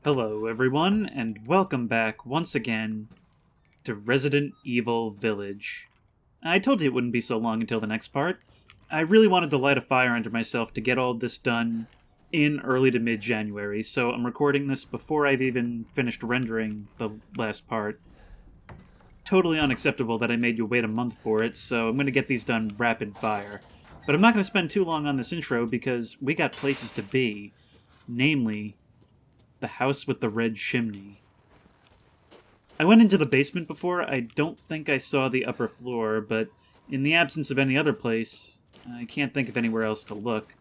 Hello, everyone, and welcome back once again to Resident Evil Village. I told you it wouldn't be so long until the next part. I really wanted to light a fire under myself to get all this done in early to mid-January, so I'm recording this before I've even finished rendering the last part. Totally unacceptable that I made you wait a month for it, so I'm going to get these done rapid fire. But I'm not going to spend too long on this intro because we got places to be, namely the house with the red chimney. I went into the basement before. I don't think I saw the upper floor, but in the absence of any other place, I can't think of anywhere else to look.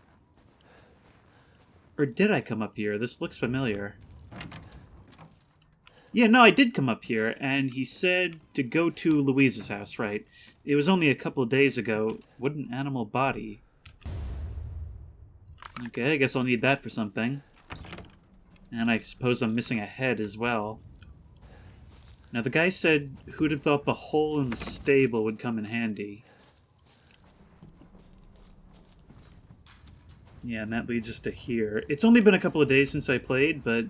Or did I come up here? This looks familiar. Yeah, no, I did come up here, and he said to go to Louise's house, right? It was only a couple of days ago. What an animal body. Okay, I guess I'll need that for something. And I suppose I'm missing a head as well. Now, the guy said, who'd have thought the hole in the stable would come in handy? Yeah, and that leads us to here. It's only been a couple of days since I played, but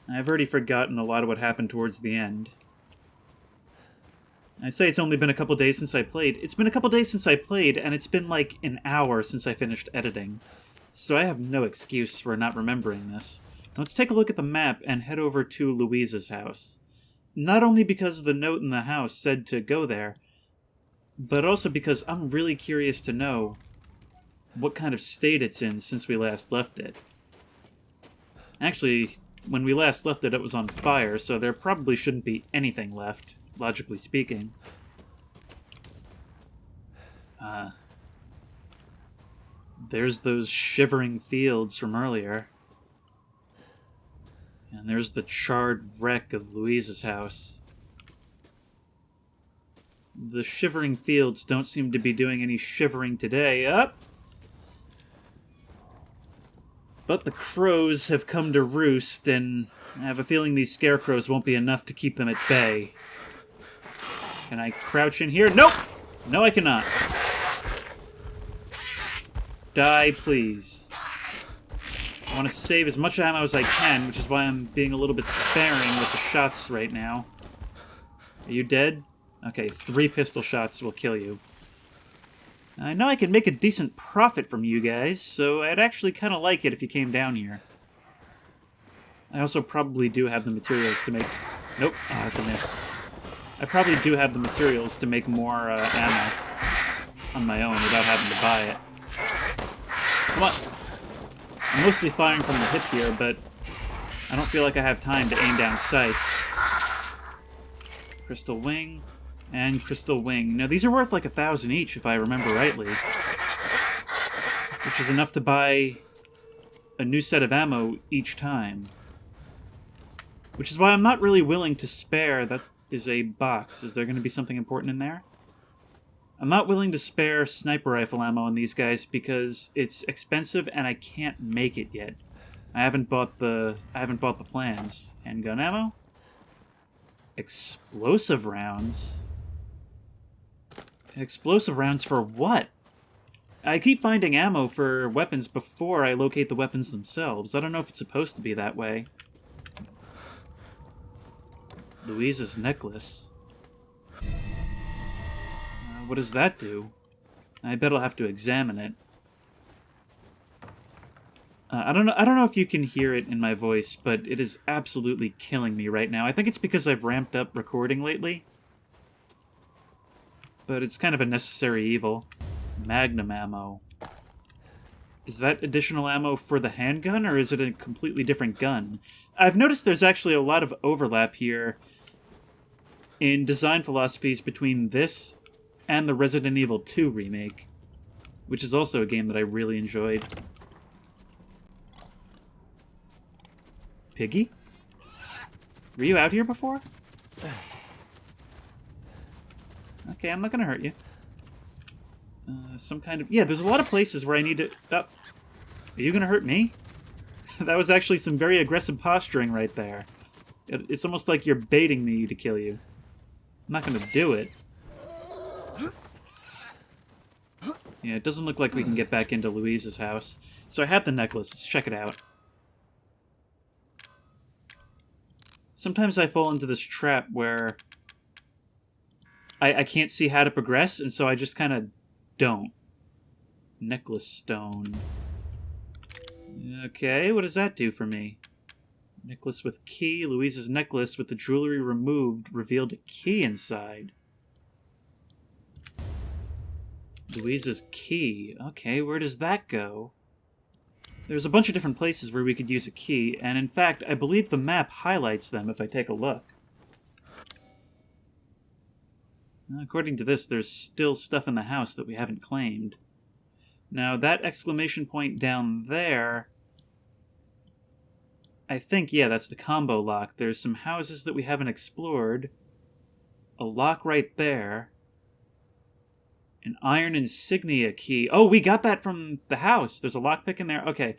I've already forgotten a lot of what happened towards the end. I say it's only been a couple of days since I played. It's been a couple of days since I played, and it's been like an hour since I finished editing. So I have no excuse for not remembering this. Let's take a look at the map and head over to Louise's house. Not only because the note in the house said to go there, but also because I'm really curious to know what kind of state it's in since we last left it. Actually, when we last left it, it was on fire, so there probably shouldn't be anything left, logically speaking. There's those shivering fields from earlier. And there's the charred wreck of Louise's house. The shivering fields don't seem to be doing any shivering today. Up! But the crows have come to roost, and I have a feeling these scarecrows won't be enough to keep them at bay. Can I crouch in here? Nope! No, I cannot. Die, please. I want to save as much ammo as I can, which is why I'm being a little bit sparing with the shots right now. Are you dead? Okay, 3 pistol shots will kill you. I know I can make a decent profit from you guys, so I'd actually kind of like it if you came down here. I also probably do have the materials to make... Nope, oh, that's a miss. I probably do have the materials to make more ammo on my own without having to buy it. Come on. I'm mostly firing from the hip here, but I don't feel like I have time to aim down sights. Crystal Wing and Crystal Wing. Now, these are worth like 1,000 each, if I remember rightly. Which is enough to buy a new set of ammo each time. Which is why I'm not really willing to spare... That is a box. Is there going to be something important in there? I'm not willing to spare sniper rifle ammo on these guys because it's expensive and I can't make it yet. I haven't bought the plans. Handgun ammo? Explosive rounds? Explosive rounds for what? I keep finding ammo for weapons before I locate the weapons themselves. I don't know if it's supposed to be that way. Louise's necklace. What does that do? I bet I'll have to examine it. I don't know if you can hear it in my voice, but it is absolutely killing me right now. I think it's because I've ramped up recording lately. But it's kind of a necessary evil. Magnum ammo. Is that additional ammo for the handgun, or is it a completely different gun? I've noticed there's actually a lot of overlap here in design philosophies between this and the Resident Evil 2 remake, which is also a game that I really enjoyed. Piggy? Were you out here before? Okay, I'm not gonna hurt you. Some kind of... Yeah, there's a lot of places where I need to... Oh. Are you gonna hurt me? That was actually some very aggressive posturing right there. It's almost like you're baiting me to kill you. I'm not gonna do it. Yeah, it doesn't look like we can get back into Louise's house. So I have the necklace. Let's check it out. Sometimes I fall into this trap where I can't see how to progress, and so I just kind of don't. Necklace stone. Okay, what does that do for me? Necklace with key. Louise's necklace with the jewelry removed revealed a key inside. Louise's key. Okay, where does that go? There's a bunch of different places where we could use a key, and in fact, I believe the map highlights them if I take a look. According to this, there's still stuff in the house that we haven't claimed. Now, that exclamation point down there, I think, yeah, that's the combo lock. There's some houses that we haven't explored. A lock right there. An iron insignia key. Oh, we got that from the house. There's a lockpick in there. Okay.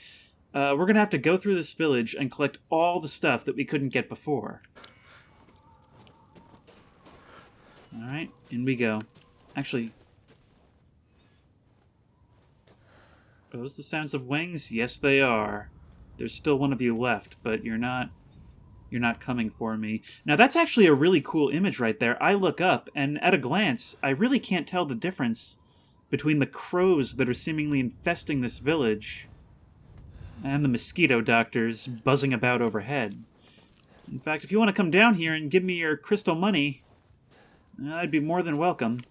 We're going to have to go through this village and collect all the stuff that we couldn't get before. Alright, in we go. Actually... Are those the sounds of wings? Yes, they are. There's still one of you left, but you're not coming for me. Now, that's actually a really cool image right there. I look up, and at a glance, I really can't tell the difference between the crows that are seemingly infesting this village and the mosquito doctors buzzing about overhead. In fact, if you want to come down here and give me your crystal money, I'd be more than welcome.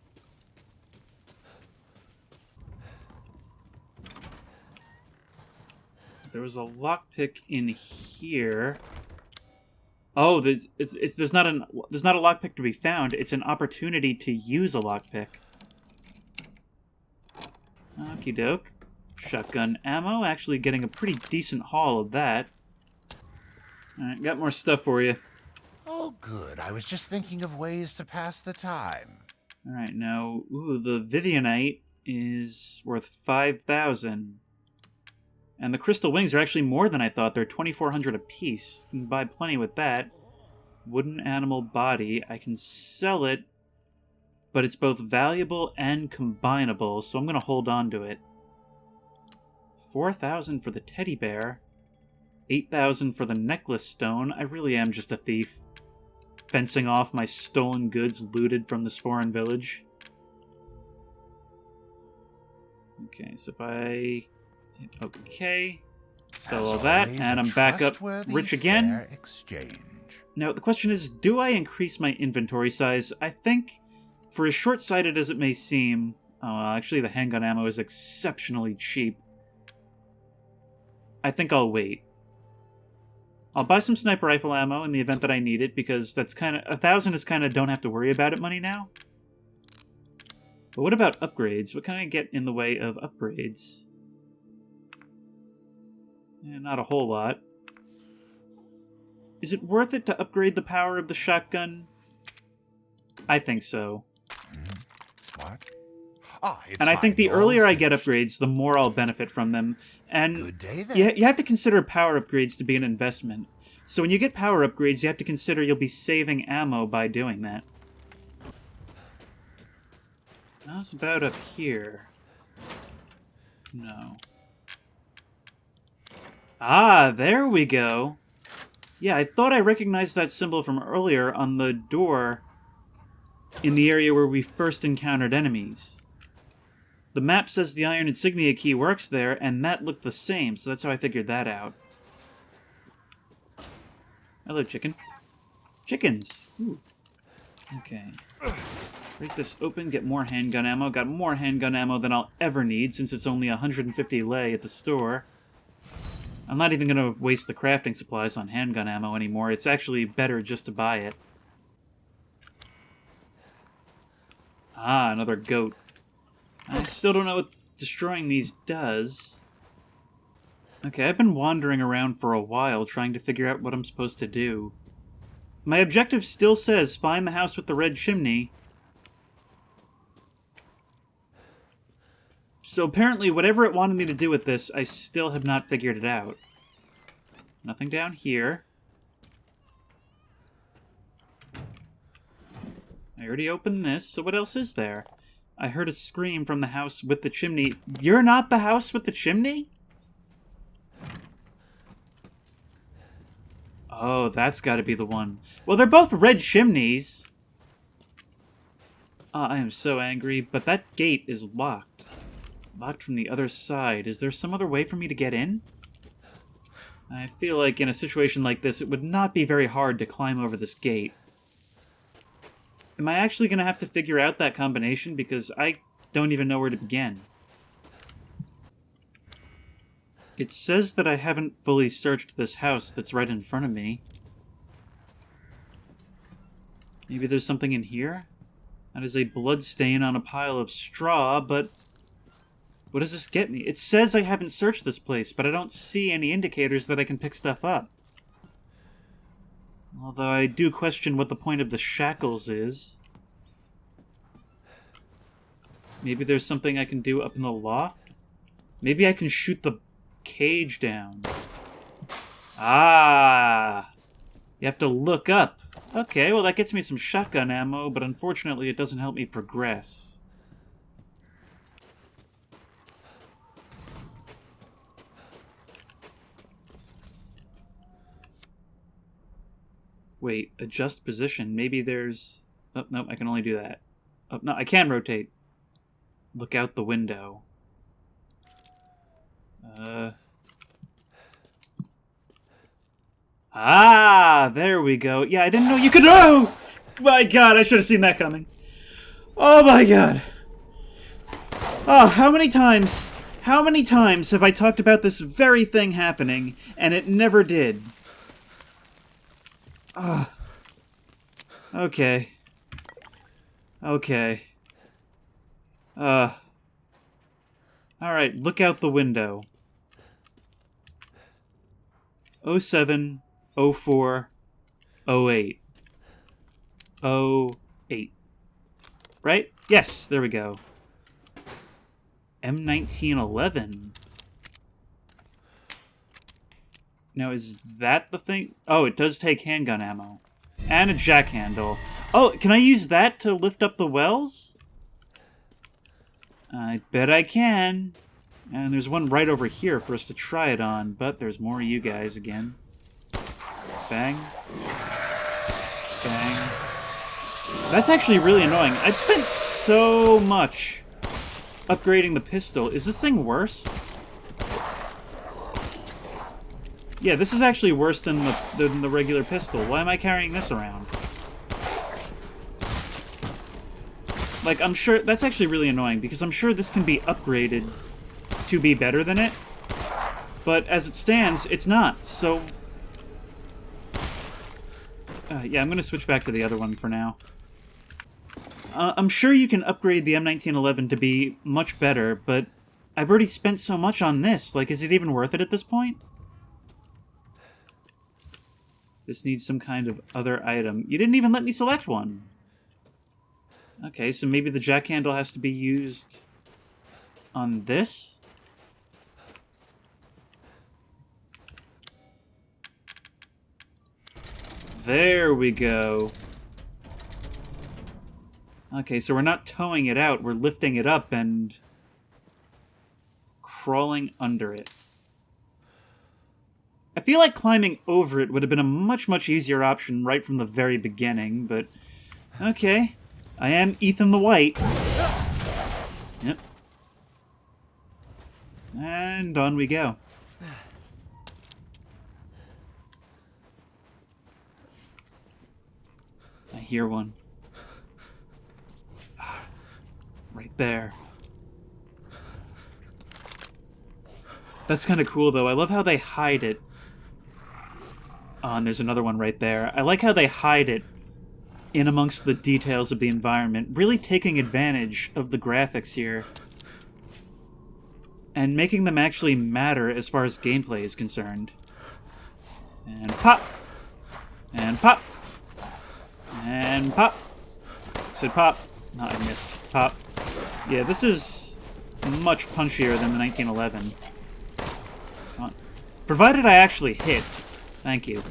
There was a lockpick in here. Oh, there's not a lockpick to be found. It's an opportunity to use a lockpick. Okie doke. Shotgun ammo. Actually getting a pretty decent haul of that. Alright, got more stuff for you. Oh, good. I was just thinking of ways to pass the time. Alright, now, ooh, the Vivianite is worth 5,000. And the crystal wings are actually more than I thought. They're 2,400 apiece. You can buy plenty with that. Wooden animal body. I can sell it, but it's both valuable and combinable, so I'm going to hold on to it. 4,000 for the teddy bear. 8,000 for the necklace stone. I really am just a thief. Fencing off my stolen goods looted from this foreign village. Okay, so if I... Okay, sell all that, and I'm back up rich again. Now, the question is, do I increase my inventory size? I think, for as short-sighted as it may seem... Oh, actually, the handgun ammo is exceptionally cheap. I think I'll wait. I'll buy some sniper rifle ammo in the event that I need it, because that's kind of... 1,000 is kind of don't have to worry about it money now. But what about upgrades? What can I get in the way of upgrades? Not a whole lot. Is it worth it to upgrade the power of the shotgun? I think so. What? And I think the earlier I get upgrades, the more I'll benefit from them. And good day, then. You have to consider power upgrades to be an investment. So when you get power upgrades, you have to consider you'll be saving ammo by doing that. How's about up here? No. Ah, there we go. Yeah, I thought I recognized that symbol from earlier on the door in the area where we first encountered enemies. The map says the iron insignia key works there, and that looked the same, so that's how I figured that out. Hello, chicken. Chickens! Ooh. Okay. Break this open, get more handgun ammo. Got more handgun ammo than I'll ever need, since it's only 150 lei at the store. I'm not even going to waste the crafting supplies on handgun ammo anymore. It's actually better just to buy it. Ah, another goat. I still don't know what destroying these does. Okay, I've been wandering around for a while trying to figure out what I'm supposed to do. My objective still says find the house with the red chimney. So apparently, whatever it wanted me to do with this, I still have not figured it out. Nothing down here. I already opened this, so what else is there? I heard a scream from the house with the chimney. You're not the house with the chimney? Oh, that's got to be the one. Well, they're both red chimneys. I am so angry, but that gate is locked. Locked from the other side. Is there some other way for me to get in? I feel like in a situation like this, it would not be very hard to climb over this gate. Am I actually going to have to figure out that combination? Because I don't even know where to begin. It says that I haven't fully searched this house that's right in front of me. Maybe there's something in here? That is a blood stain on a pile of straw, but what does this get me? It says I haven't searched this place, but I don't see any indicators that I can pick stuff up. Although I do question what the point of the shackles is. Maybe there's something I can do up in the loft? Maybe I can shoot the cage down. Ah! You have to look up. Okay, well that gets me some shotgun ammo, but unfortunately it doesn't help me progress. Wait, adjust position. Maybe there's... Oh, nope, I can only do that. Oh, no, I can rotate. Look out the window. Ah, there we go. Yeah, I didn't know you could... Oh! My god, I should have seen that coming. Oh my god. Oh, how many times have I talked about this very thing happening, and it never did? Ah. Okay. Okay. Alright, look out the window. 07, 04, 08. 08. Right? Yes, there we go. M1911. Now, is that the thing? Oh, it does take handgun ammo. And a jack handle. Oh, can I use that to lift up the wells? I bet I can. And there's one right over here for us to try it on, but there's more of you guys again. Bang. Bang. That's actually really annoying. I've spent so much upgrading the pistol. Is this thing worse? Yeah, this is actually worse than the regular pistol. Why am I carrying this around? Like, I'm sure... That's actually really annoying, because I'm sure this can be upgraded to be better than it. But as it stands, it's not, so... yeah, I'm gonna switch back to the other one for now. I'm sure you can upgrade the M1911 to be much better, but I've already spent so much on this. Like, is it even worth it at this point? This needs some kind of other item. You didn't even let me select one. Okay, so maybe the jack handle has to be used on this? There we go. Okay, so we're not towing it out, we're lifting it up and crawling under it. I feel like climbing over it would have been a much, much easier option right from the very beginning, but okay. I am Ethan the White. Yep. And on we go. I hear one. Right there. That's kind of cool, though. I love how they hide it. Oh, and there's another one right there. I like how they hide it in amongst the details of the environment, really taking advantage of the graphics here and making them actually matter as far as gameplay is concerned. And pop! And pop! And pop! Said pop. No, I missed. Pop. Yeah, this is much punchier than the 1911. Come on. Provided I actually hit. Thank you.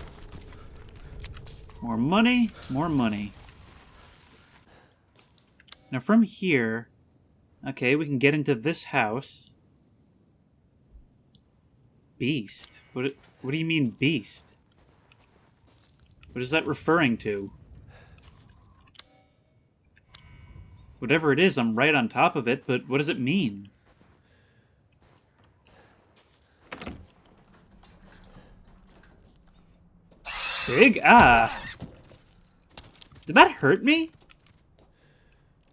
More money, more money. Now from here, okay, we can get into this house. Beast? What do you mean beast? What is that referring to? Whatever it is, I'm right on top of it, but what does it mean? Big? Ah! Did that hurt me?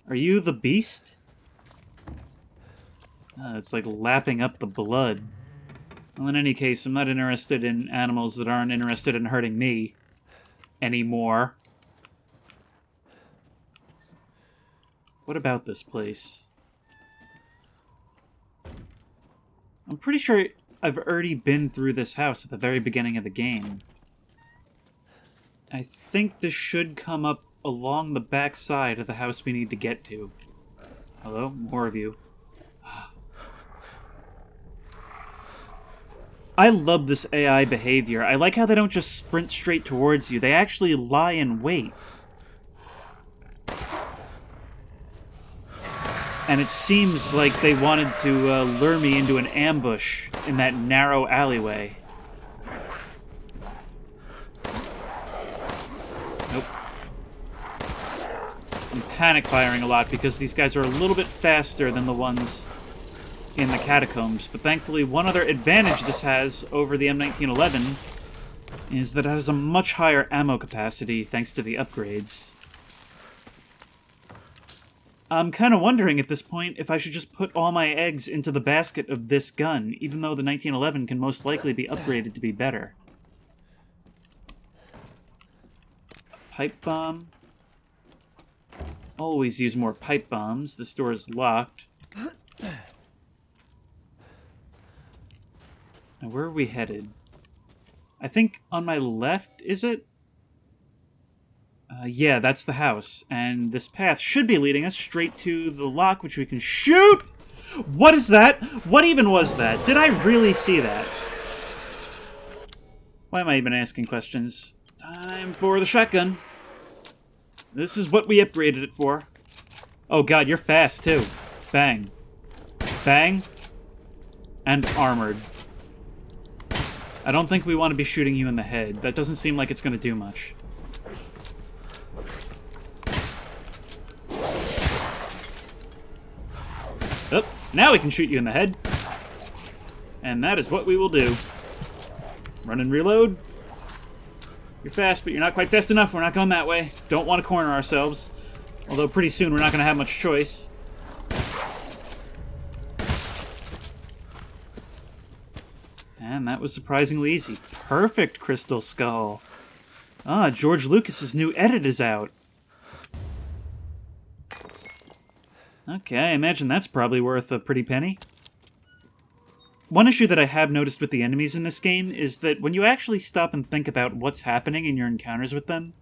Are you the beast? It's like lapping up the blood. Well, in any case, I'm not interested in animals that aren't interested in hurting me. Anymore. What about this place? I'm pretty sure I've already been through this house at the very beginning of the game. I think this should come up along the back side of the house we need to get to. Hello? More of you. I love this AI behavior. I like how they don't just sprint straight towards you. They actually lie in wait. And it seems like they wanted to lure me into an ambush in that narrow alleyway. Nope. I'm panic firing a lot because these guys are a little bit faster than the ones in the catacombs, but thankfully one other advantage this has over the M1911 is that it has a much higher ammo capacity thanks to the upgrades. I'm kind of wondering at this point if I should just put all my eggs into the basket of this gun, even though the 1911 can most likely be upgraded to be better. Pipe bomb. Always use more pipe bombs. This door is locked. Now, where are we headed? I think on my left, is it? Yeah, that's the house. And this path should be leading us straight to the lock, which we can shoot! What is that? What even was that? Did I really see that? Why am I even asking questions? Time for the shotgun. This is what we upgraded it for. Oh god, you're fast, too. Bang. Bang. And armored. I don't think we want to be shooting you in the head. That doesn't seem like it's going to do much. Oh, now we can shoot you in the head. And that is what we will do. Run and reload. You're fast, but you're not quite fast enough. We're not going that way. Don't want to corner ourselves. Although pretty soon we're not going to have much choice. And that was surprisingly easy. Perfect crystal skull. Ah, George Lucas's new edit is out. Okay, I imagine that's probably worth a pretty penny. One issue that I have noticed with the enemies in this game is that when you actually stop and think about what's happening in your encounters with them,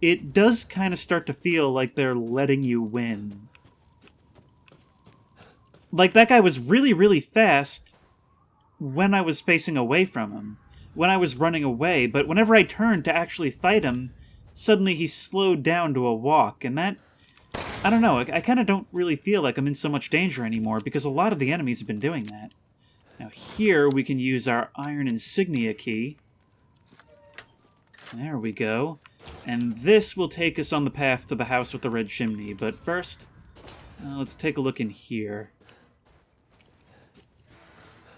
it does kind of start to feel like they're letting you win. Like, that guy was really, really fast when I was facing away from him, when I was running away, but whenever I turned to actually fight him, suddenly he slowed down to a walk, and that... I don't know, I kind of don't really feel like I'm in so much danger anymore, because a lot of the enemies have been doing that. Now here we can use our iron insignia key. There we go. And this will take us on the path to the house with the red chimney, but first, let's take a look in here.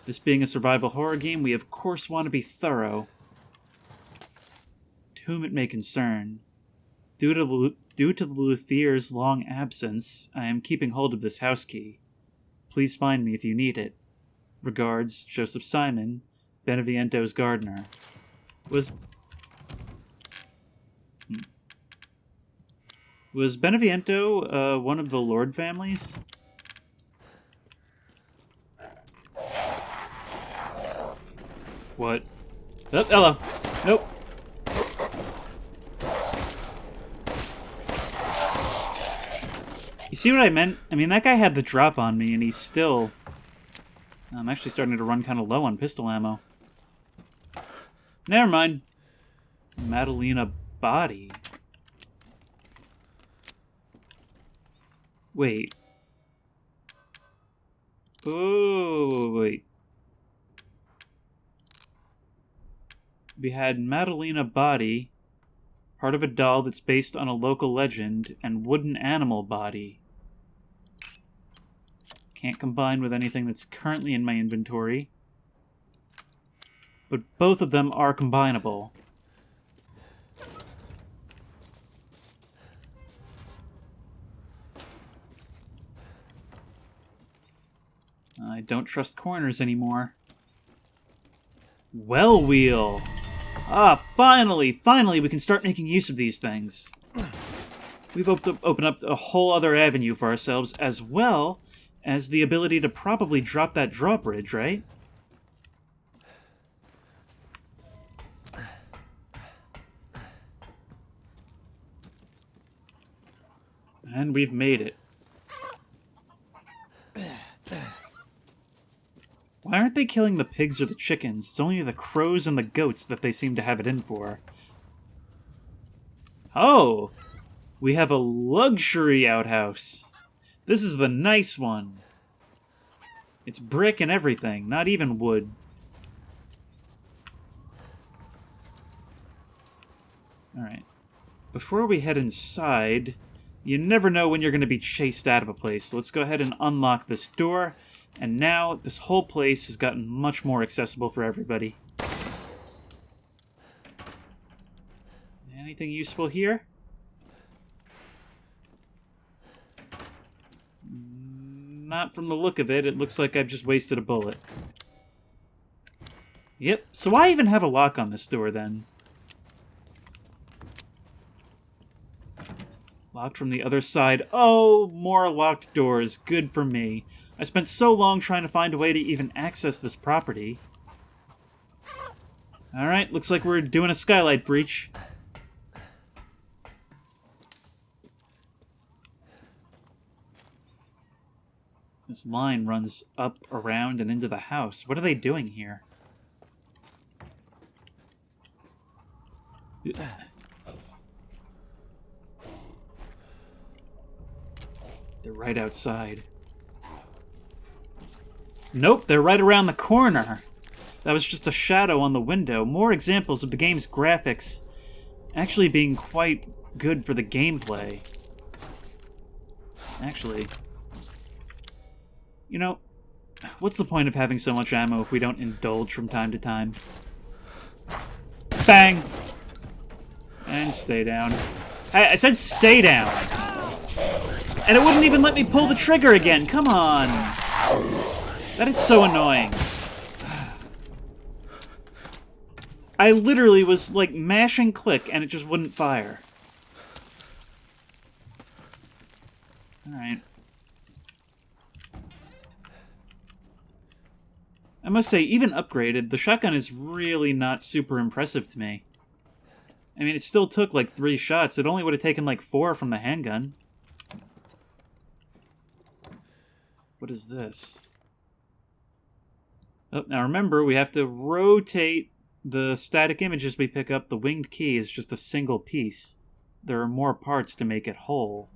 This being a survival horror game, we of course want to be thorough. To whom it may concern. Due to the luthier's long absence, I am keeping hold of this house key. Please find me if you need it. Regards, Joseph Simon, Beneviento's gardener. Was Beneviento one of the Lord families? What? Oh, hello. Nope. You see what I meant? I mean, that guy had the drop on me, and he's still... I'm actually starting to run kind of low on pistol ammo. Never mind. Madalena body. Wait. Oh, wait. We had Madalena body. Part of a doll that's based on a local legend, and wooden animal body. Can't combine with anything that's currently in my inventory. But both of them are combinable. I don't trust corners anymore. Well wheel! Ah, finally we can start making use of these things. We've opened up a whole other avenue for ourselves, as well as the ability to probably drop that drawbridge, right? And we've made it. Why aren't they killing the pigs or the chickens? It's only the crows and the goats that they seem to have it in for. Oh! We have a luxury outhouse. This is the nice one. It's brick and everything, not even wood. Alright. Before we head inside, you never know when you're going to be chased out of a place. So let's go ahead and unlock this door. And now, this whole place has gotten much more accessible for everybody. Anything useful here? Not from the look of it. It looks like I've just wasted a bullet. Yep. So why even have a lock on this door, then? Locked from the other side. Oh, more locked doors. Good for me. I spent so long trying to find a way to even access this property. Alright, looks like we're doing a skylight breach. This line runs up, around, and into the house. What are they doing here? They're right outside. Nope, they're right around the corner. That was just a shadow on the window. More examples of the game's graphics actually being quite good for the gameplay. Actually, you know, what's the point of having so much ammo if we don't indulge from time to time? Bang! And stay down. I said stay down! And it wouldn't even let me pull the trigger again! Come on! That is so annoying. I literally was, like, mashing click and it just wouldn't fire. Alright. I must say, even upgraded, the shotgun is really not super impressive to me. I mean, it still took, like, 3 shots. It only would have taken, like, 4 from the handgun. What is this? Oh, now remember, we have to rotate the static images we pick up. The winged key is just a single piece. There are more parts to make it whole.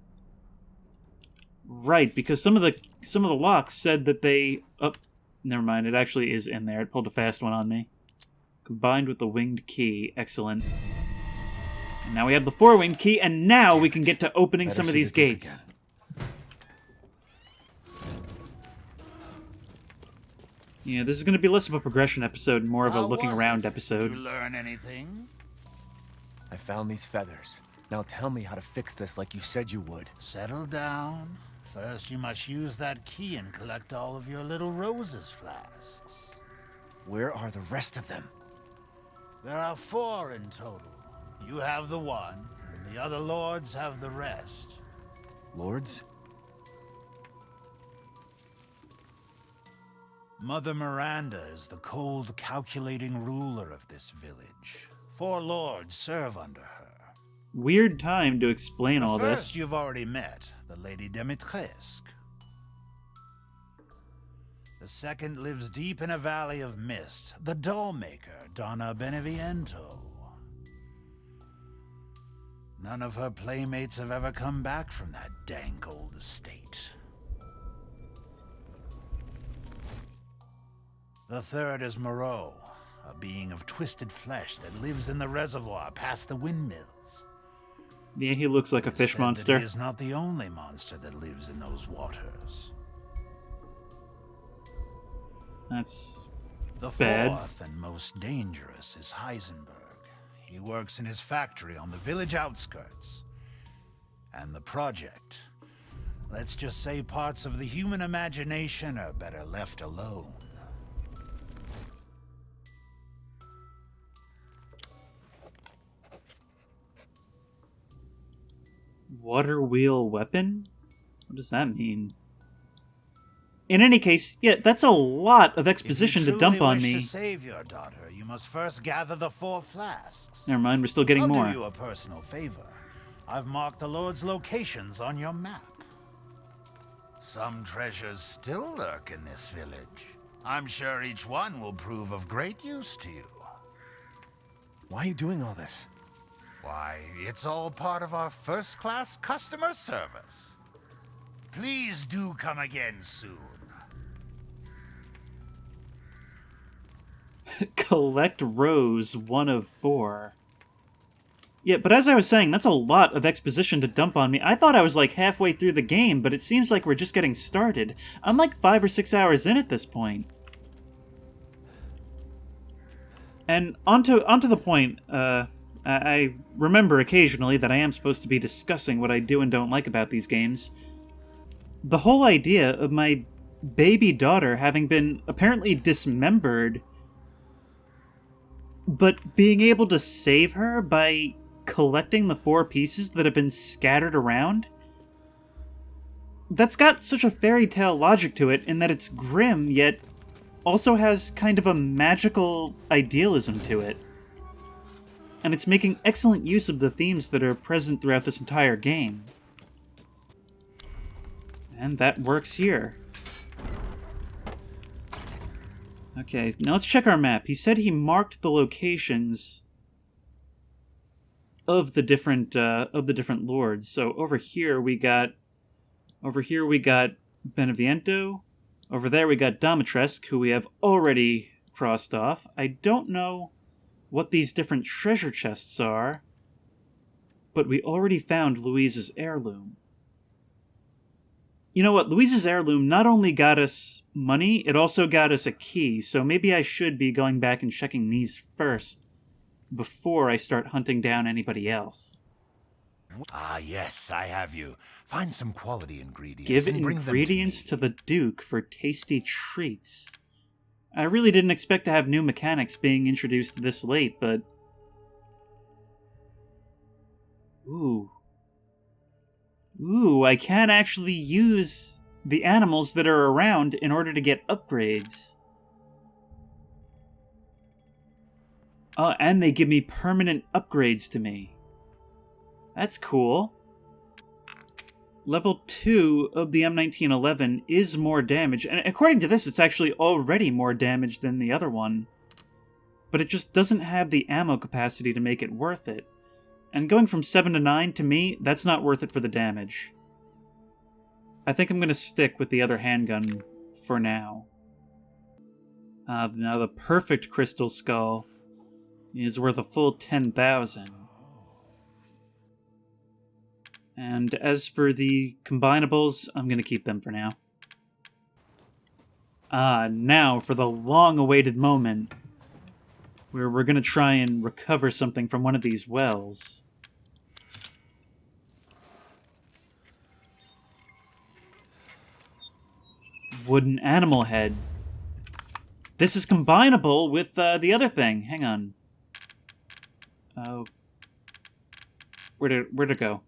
Right, because some of the locks said that they... Oh, never mind. It actually is in there. It pulled a fast one on me. Combined with the winged key. Excellent. And now we have the 4-winged key, and now we can get to opening some of these gates. Yeah, this is going to be less of a progression episode and more of a looking around episode. Did you learn anything? I found these feathers. Now tell me how to fix this like you said you would. Settle down. First, you must use that key and collect all of your little roses flasks. Where are the rest of them? There are 4 in total. You have the 1, and the other lords have the rest. Lords? Mother Miranda is the cold, calculating ruler of this village. 4 lords serve under her. Weird time to explain all this. First you've already met, the Lady Dimitrescu. The second lives deep in a valley of mist, the doll maker, Donna Beneviento. None of her playmates have ever come back from that dank old estate. The third is Moreau, a being of twisted flesh that lives in the reservoir past the windmills. Yeah, he looks like a fish Said monster. that he is not the only monster that lives in those waters. That's The bad. fourth and most dangerous is Heisenberg. He works in his factory on the village outskirts. And the project. Let's just say parts of the human imagination are better left alone. Water wheel weapon? What does that mean? In any case, yeah, that's a lot of exposition to dump on If you me. truly wish to save your daughter, you must first gather the 4 flasks. Never mind, we're still getting I'll more. do you a personal favor. I've marked the Lord's locations on your map. Some treasures still lurk in this village. I'm sure each one will prove of great use to you. Why are you doing all this? Why, it's all part of our first-class customer service. Please do come again soon. Collect Rose, 1 of 4. Yeah, but as I was saying, that's a lot of exposition to dump on me. I thought I was like halfway through the game, but it seems like we're just getting started. I'm like 5 or 6 hours in at this point. And onto the point, I remember occasionally that I am supposed to be discussing what I do and don't like about these games. The whole idea of my baby daughter having been apparently dismembered, but being able to save her by collecting the 4 pieces that have been scattered around, that's got such a fairy tale logic to it in that it's grim, yet also has kind of a magical idealism to it. And it's making excellent use of the themes that are present throughout this entire game. And that works here. Okay, now let's check our map. He said he marked the locations of the different lords. So over here we got Beneviento. Over there we got Dimitrescu, who we have already crossed off. I don't know what these different treasure chests are, but we already found Louise's heirloom. You know what? Louise's heirloom not only got us money, it also got us a key, so maybe I should be going back and checking these first before I start hunting down anybody else. Ah, yes, I have you. Find some quality ingredients Give and bring ingredients them to the Duke for tasty treats. I really didn't expect to have new mechanics being introduced this late, but... Ooh, I can actually use the animals that are around in order to get upgrades. Oh, and they give me permanent upgrades to me. That's cool. Level 2 of the M1911 is more damage, and according to this, it's actually already more damage than the other one. But it just doesn't have the ammo capacity to make it worth it. And going from 7 to 9, to me, that's not worth it for the damage. I think I'm going to stick with the other handgun for now. Now the perfect crystal skull is worth a full 10,000. And as for the combinables, I'm going to keep them for now. Now for the long-awaited moment where we're going to try and recover something from one of these wells. Wooden animal head. This is combinable with the other thing. Hang on. Oh. Where'd it go?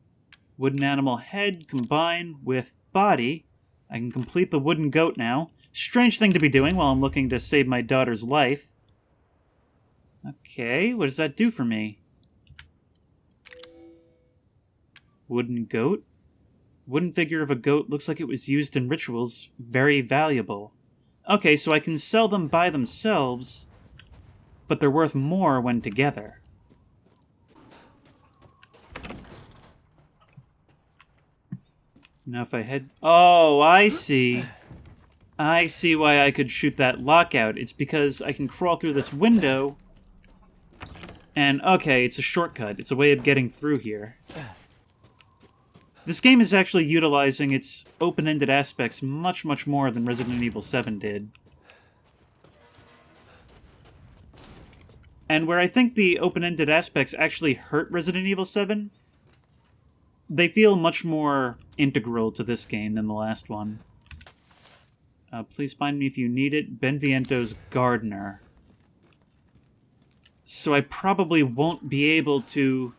Wooden animal head combined with body. I can complete the wooden goat now. Strange thing to be doing while I'm looking to save my daughter's life. Okay, what does that do for me? Wooden goat? Wooden figure of a goat looks like it was used in rituals. Very valuable. Okay, so I can sell them by themselves, but they're worth more when together. Now if I head... Oh, I see. I see why I could shoot that lockout. It's because I can crawl through this window. And, okay, it's a shortcut. It's a way of getting through here. This game is actually utilizing its open-ended aspects much, much more than Resident Evil 7 did. And where I think the open-ended aspects actually hurt Resident Evil 7, they feel much more integral to this game than the last one. Please find me if you need it. Beneviento's gardener. So I probably won't be able to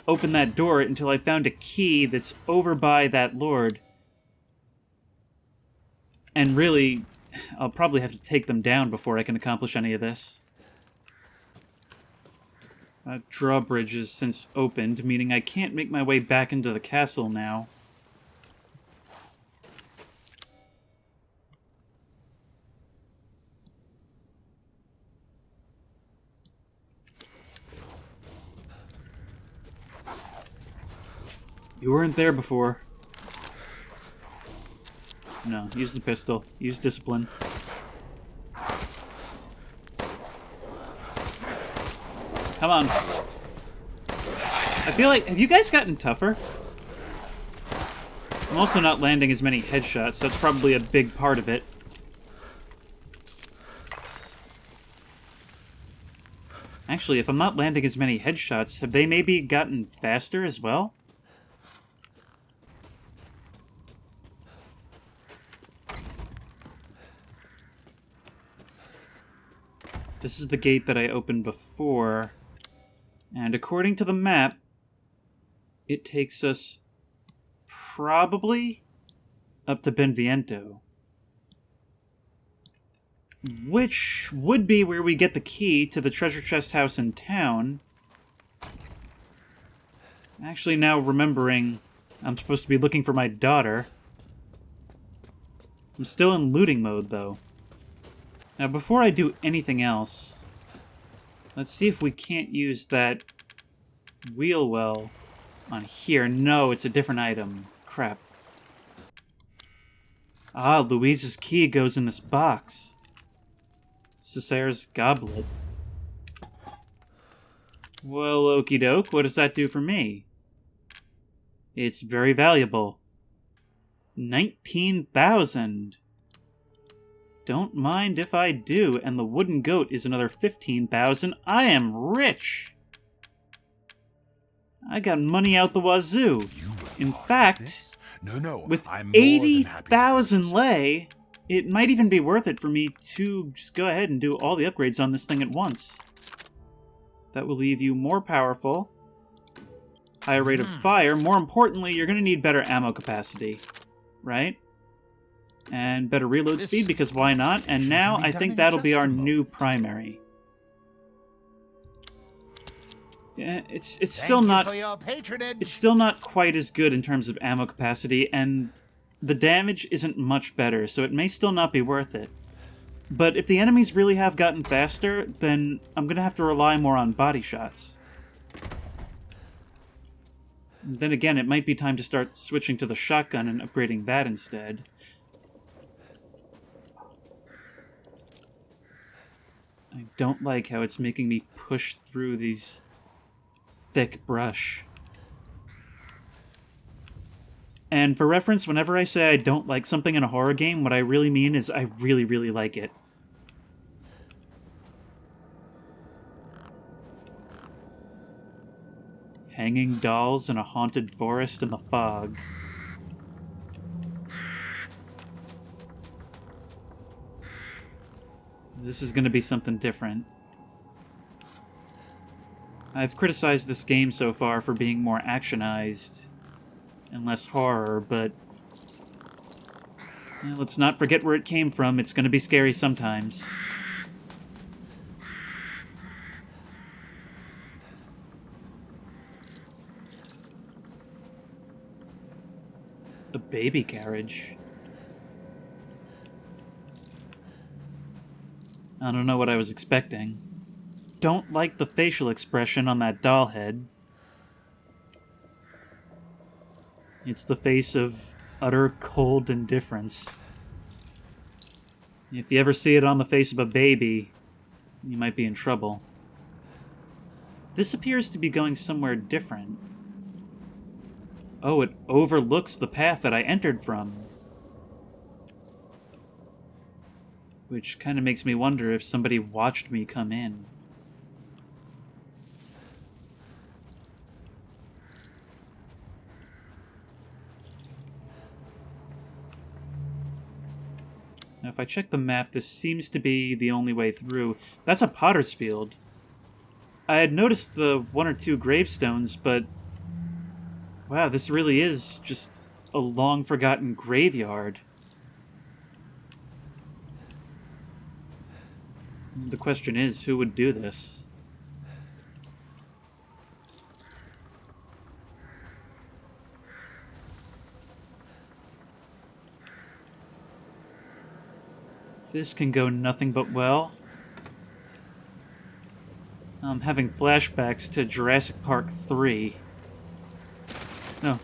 open that door until I found a key that's over by that lord. And really, I'll probably have to take them down before I can accomplish any of this. Drawbridge is since opened, meaning I can't make my way back into the castle now. You weren't there before. No, use the pistol. Use discipline. Come on. I feel like... Have you guys gotten tougher? I'm also not landing as many headshots. That's probably a big part of it. Actually, if I'm not landing as many headshots, have they maybe gotten faster as well? This is the gate that I opened before, and according to the map, it takes us probably up to Beneviento, which would be where we get the key to the treasure chest house in town. Actually, now remembering, I'm supposed to be looking for my daughter. I'm still in looting mode, though. Now, before I do anything else, let's see if we can't use that wheel well on here. No, it's a different item. Crap. Ah, Louise's key goes in this box. Cesaire's goblet. Well, okie doke, what does that do for me? It's very valuable. 19,000. Don't mind if I do, and the wooden goat is another 15,000. I am rich! I got money out the wazoo. In fact, with 80,000 lei, it might even be worth it for me to just go ahead and do all the upgrades on this thing at once. That will leave you more powerful, higher rate of fire. More importantly, you're going to need better ammo capacity, right? And better reload speed, because why not? And now I think that'll be our new primary. Yeah, it's still not quite as good in terms of ammo capacity, and the damage isn't much better, so it may still not be worth it. But if the enemies really have gotten faster, then I'm gonna have to rely more on body shots. And then again, it might be time to start switching to the shotgun and upgrading that instead. I don't like how it's making me push through these thick brush. And for reference, whenever I say I don't like something in a horror game, what I really mean is I really, really like it. Hanging dolls in a haunted forest in the fog. This is going to be something different. I've criticized this game so far for being more actionized and less horror, but let's not forget where it came from. It's going to be scary sometimes. A baby carriage. I don't know what I was expecting. Don't like the facial expression on that doll head. It's the face of utter cold indifference. If you ever see it on the face of a baby, you might be in trouble. This appears to be going somewhere different. Oh, it overlooks the path that I entered from. Which kind of makes me wonder if somebody watched me come in. Now, if I check the map, this seems to be the only way through. That's a potter's field. I had noticed the one or two gravestones, but... wow, this really is just a long-forgotten graveyard. The question is, who would do this? This can go nothing but well. I'm having flashbacks to Jurassic Park 3. No.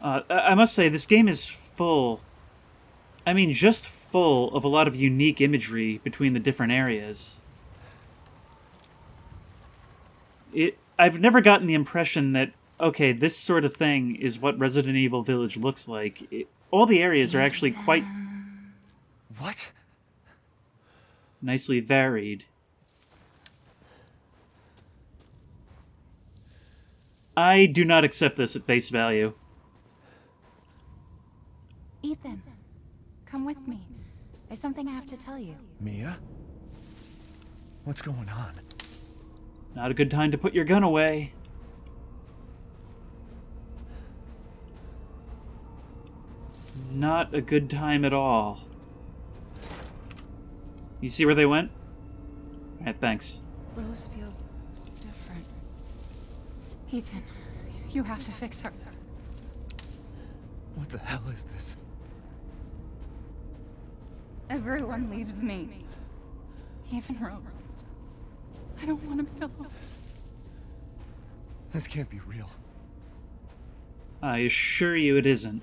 I must say, this game is full. I mean, just full of a lot of unique imagery between the different areas. I've never gotten the impression that, okay, this sort of thing is what Resident Evil Village looks like. All the areas are actually quite... What? nicely varied. I do not accept this at face value. Ethan, come with me. There's something I have to tell you. Mia? What's going on? Not a good time to put your gun away. Not a good time at all. You see where they went? Alright, thanks. Rose feels different. Ethan, you have to fix her. What the hell is this? Everyone leaves me. Even Rose. I don't want to be alone. This can't be real. I assure you it isn't.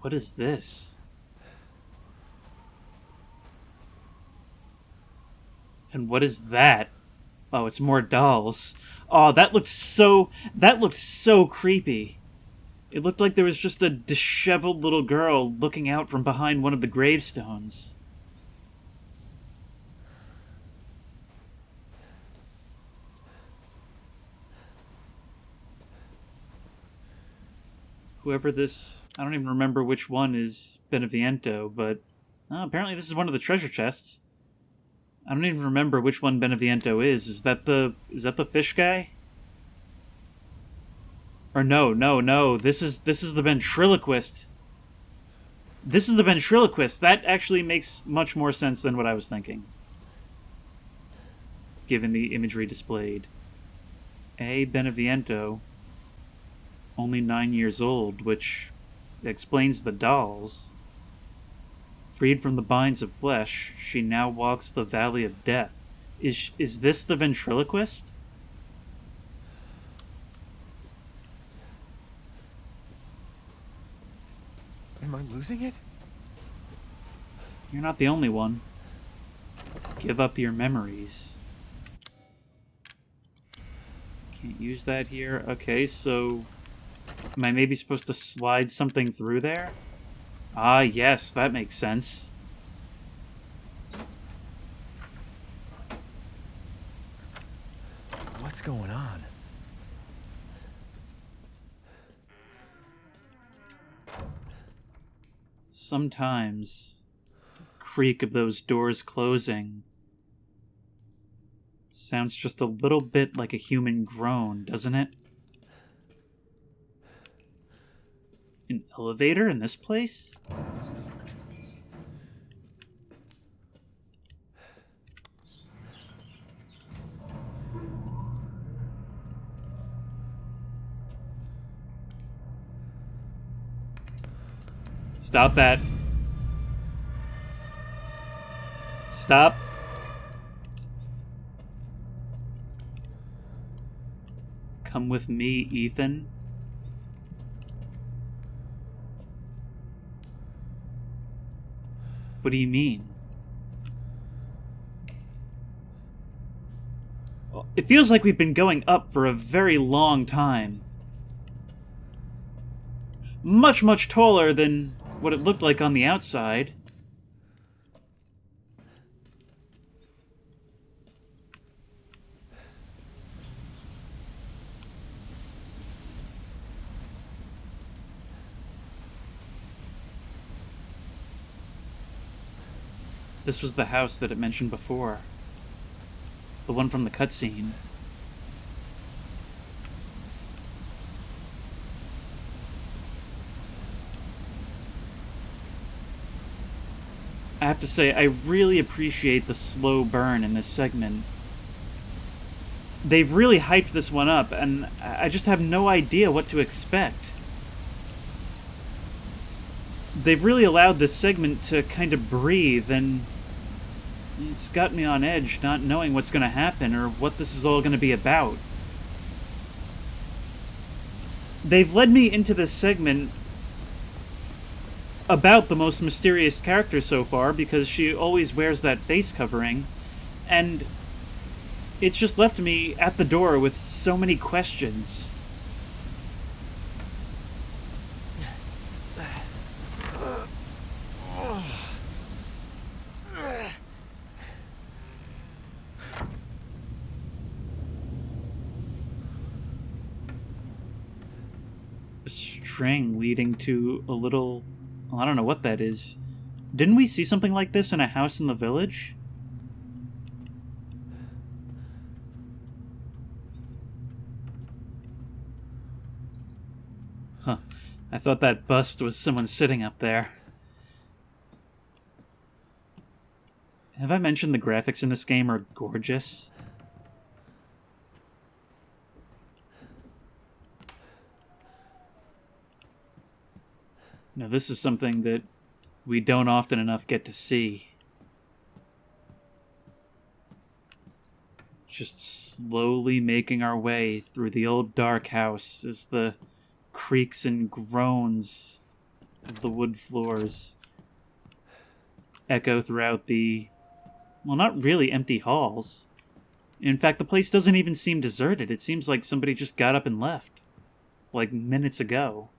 What is this? And what is that? Oh, it's more dolls. Oh, that looked so creepy. It looked like there was just a disheveled little girl looking out from behind one of the gravestones. Whoever this... I don't even remember which one is Beneviento, but... apparently this is one of the treasure chests. I don't even remember which one Beneviento is. Is that the fish guy? Or no. This is the ventriloquist. This is the ventriloquist. That actually makes much more sense than what I was thinking, given the imagery displayed. A. Beneviento, only 9 years old, which explains the dolls. Freed from the binds of flesh, she now walks the valley of death. Is this the ventriloquist? Am I losing it? You're not the only one. Give up your memories. Can't use that here. Okay, so... am I maybe supposed to slide something through there? Ah, yes, that makes sense. What's going on? Sometimes the creak of those doors closing sounds just a little bit like a human groan, doesn't it? An elevator in this place? Stop that. Stop. Come with me, Ethan. What do you mean? Well, it feels like we've been going up for a very long time. Much, much taller than what it looked like on the outside. This was the house that it mentioned before. The one from the cutscene. I have to say, I really appreciate the slow burn in this segment. They've really hyped this one up, and I just have no idea what to expect. They've really allowed this segment to kind of breathe, and it's got me on edge, not knowing what's going to happen or what this is all going to be about. They've led me into this segment about the most mysterious character so far, because she always wears that face covering, and it's just left me at the door with so many questions. A string leading to a little... Well, I don't know what that is. Didn't we see something like this in a house in the village? Huh. I thought that bust was someone sitting up there. Have I mentioned the graphics in this game are gorgeous? Now, this is something that we don't often enough get to see. Just slowly making our way through the old dark house as the creaks and groans of the wood floors echo throughout the, well, not really empty halls. In fact, the place doesn't even seem deserted. It seems like somebody just got up and left, like minutes ago.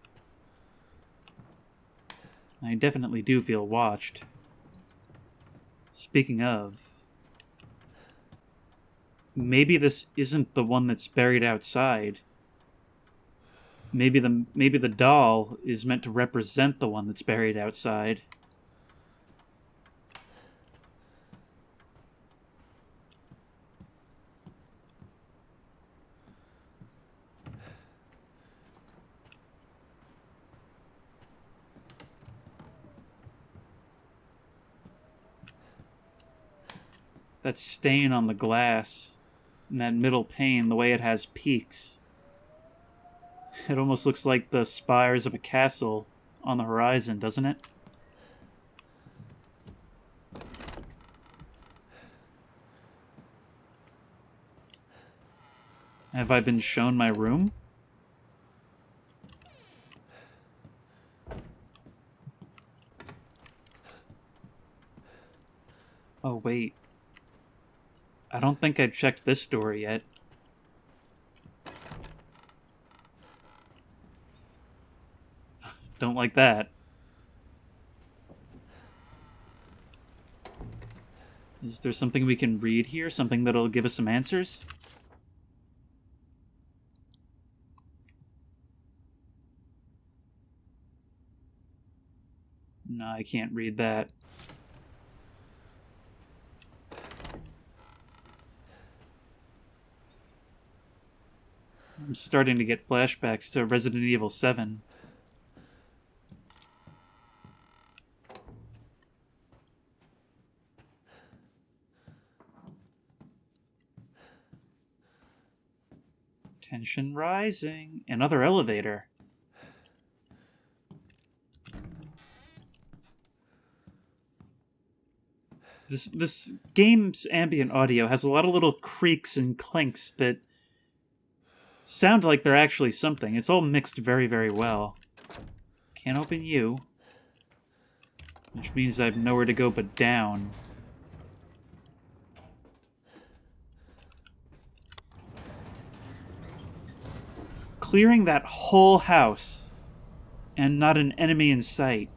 I definitely do feel watched. Speaking of, maybe this isn't the one that's buried outside. Maybe the doll is meant to represent the one that's buried outside. That stain on the glass and that middle pane, the way it has peaks. It almost looks like the spires of a castle on the horizon, doesn't it? Have I been shown my room? Oh, wait. I don't think I've checked this door yet. Don't like that. Is there something we can read here? Something that'll give us some answers? No, I can't read that. I'm starting to get flashbacks to Resident Evil 7. Tension rising. Another elevator. This game's ambient audio has a lot of little creaks and clinks that sound like they're actually something. It's all mixed very, very well. Can't open you. Which means I have nowhere to go but down. Clearing that whole house, and not an enemy in sight.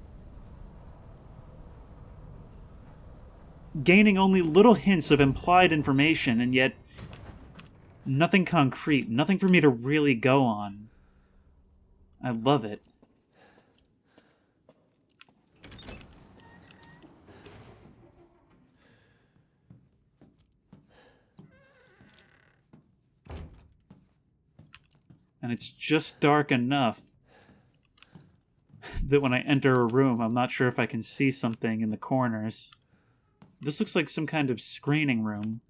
Gaining only little hints of implied information, and yet nothing concrete, nothing for me to really go on. I love it. And it's just dark enough that when I enter a room, I'm not sure if I can see something in the corners. This looks like some kind of screening room.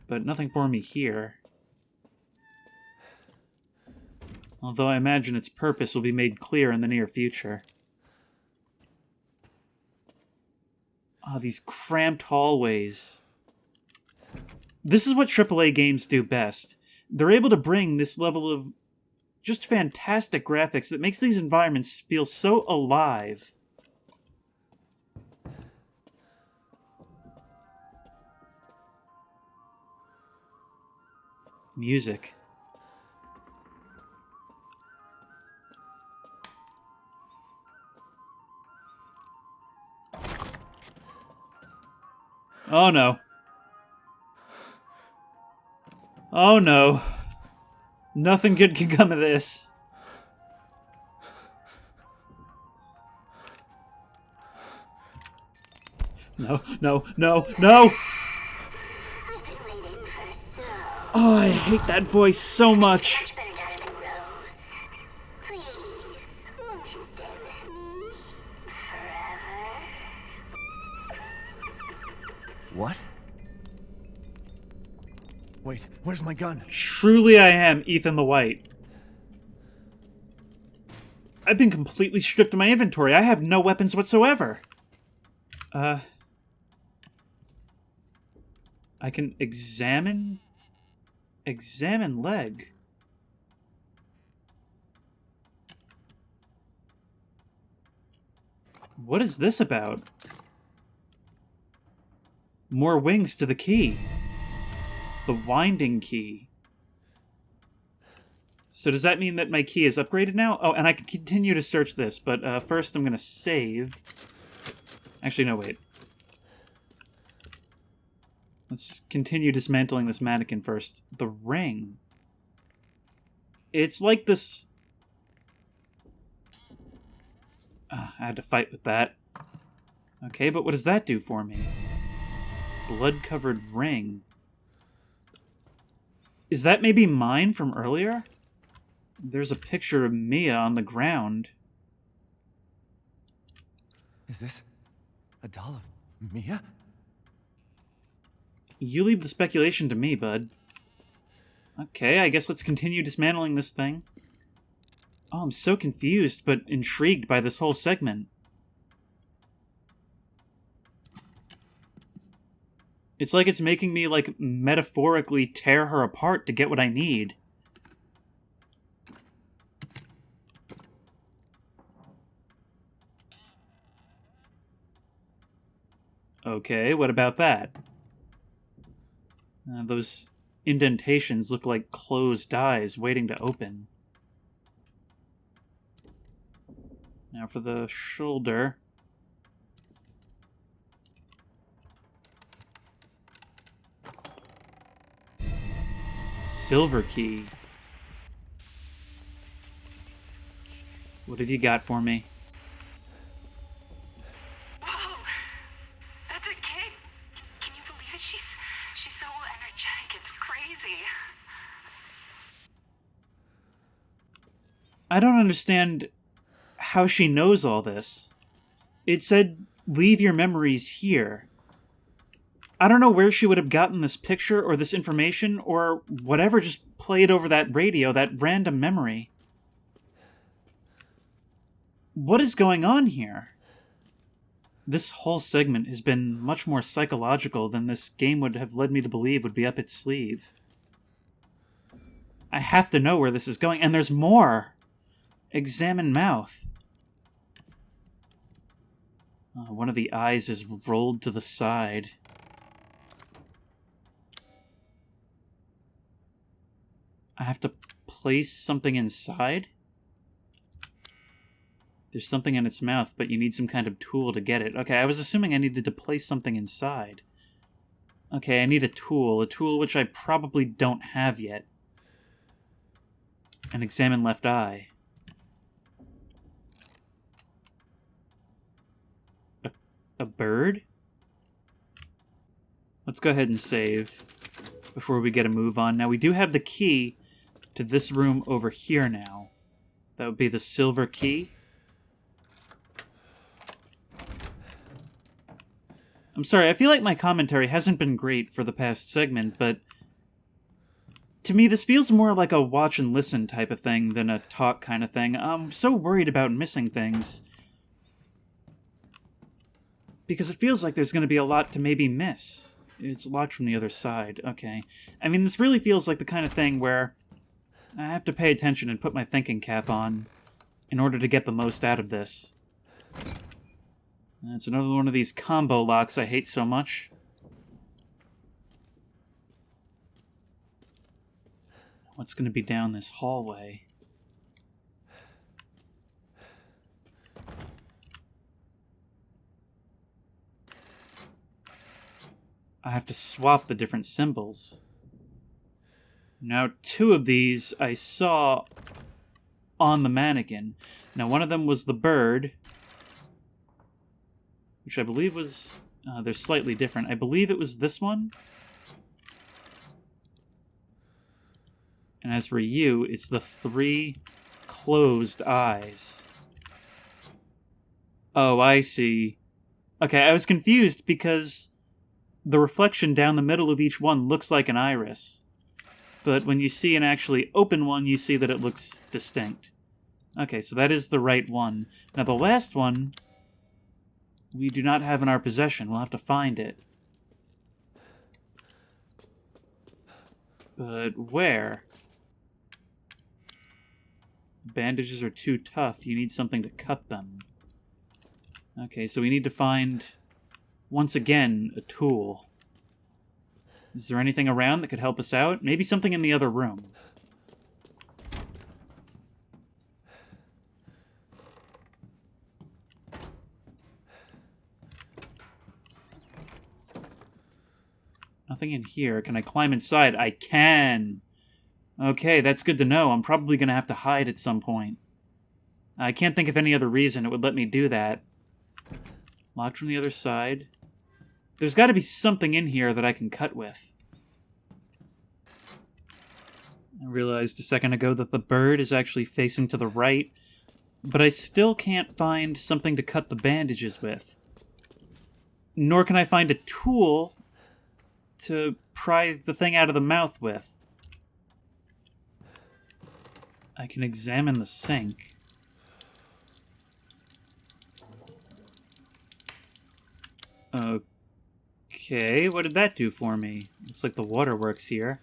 But nothing for me here. Although I imagine its purpose will be made clear in the near future. Ah, these cramped hallways. This is what AAA games do best. They're able to bring this level of just fantastic graphics that makes these environments feel so alive. Music. Oh no. Oh no. Nothing good can come of this. No, no, no, no! I've been waiting for so. Oh, I hate that voice so much. Much better down in the Rose. Please, won't you stay with me forever? What? Wait, where's my gun? Truly I am Ethan the White. I've been completely stripped of my inventory. I have no weapons whatsoever. I can examine leg. What is this about? More wings to the key. The winding key. So does that mean that my key is upgraded now? Oh, and I can continue to search this, but first I'm going to save. Actually, no, wait. Let's continue dismantling this mannequin first. The ring. It's like this... I had to fight with that. Okay, but what does that do for me? Blood-covered ring. Is that maybe mine from earlier? There's a picture of Mia on the ground. Is this a doll of Mia? You leave the speculation to me, bud. Okay, I guess let's continue dismantling this thing. Oh, I'm so confused, but intrigued by this whole segment. It's like it's making me, like, metaphorically tear her apart to get what I need. Okay, what about that? Those indentations look like closed eyes waiting to open. Now for the shoulder. Silver key. What have you got for me? Whoa! That's a kid! Can you believe it? She's so energetic, it's crazy. I don't understand how she knows all this. It said, leave your memories here. I don't know where she would have gotten this picture or this information or whatever just played over that radio, that random memory. What is going on here? This whole segment has been much more psychological than this game would have led me to believe would be up its sleeve. I have to know where this is going, and there's more! Examine mouth. One of the eyes is rolled to the side. I have to place something inside? There's something in its mouth, but you need some kind of tool to get it. Okay, I was assuming I needed to place something inside. Okay, I need a tool which I probably don't have yet. And examine left eye. A bird? Let's go ahead and save before we get a move on. Now, we do have the key to this room over here now. That would be the silver key. I'm sorry, I feel like my commentary hasn't been great for the past segment, but to me this feels more like a watch and listen type of thing than a talk kind of thing. I'm so worried about missing things, because it feels like there's going to be a lot to maybe miss. It's locked from the other side. Okay. I mean, this really feels like the kind of thing where I have to pay attention and put my thinking cap on in order to get the most out of this. It's another one of these combo locks I hate so much. What's going to be down this hallway? I have to swap the different symbols. Now, 2 of these I saw on the mannequin. Now, one of them was the bird, which I believe was... they're slightly different. I believe it was this one. And as for you, it's the 3 closed eyes. Oh, I see. Okay, I was confused because the reflection down the middle of each one looks like an iris. But when you see an actually open one, you see that it looks distinct. Okay, so that is the right one. Now the last one, we do not have in our possession. We'll have to find it. But where? Bandages are too tough. You need something to cut them. Okay, so we need to find, once again, a tool. Is there anything around that could help us out? Maybe something in the other room. Nothing in here. Can I climb inside? I can! Okay, that's good to know. I'm probably going to have to hide at some point. I can't think of any other reason it would let me do that. Locked from the other side. There's got to be something in here that I can cut with. I realized a second ago that the bird is actually facing to the right, but I still can't find something to cut the bandages with. Nor can I find a tool to pry the thing out of the mouth with. I can examine the sink. Okay, what did that do for me? Looks like the water works here.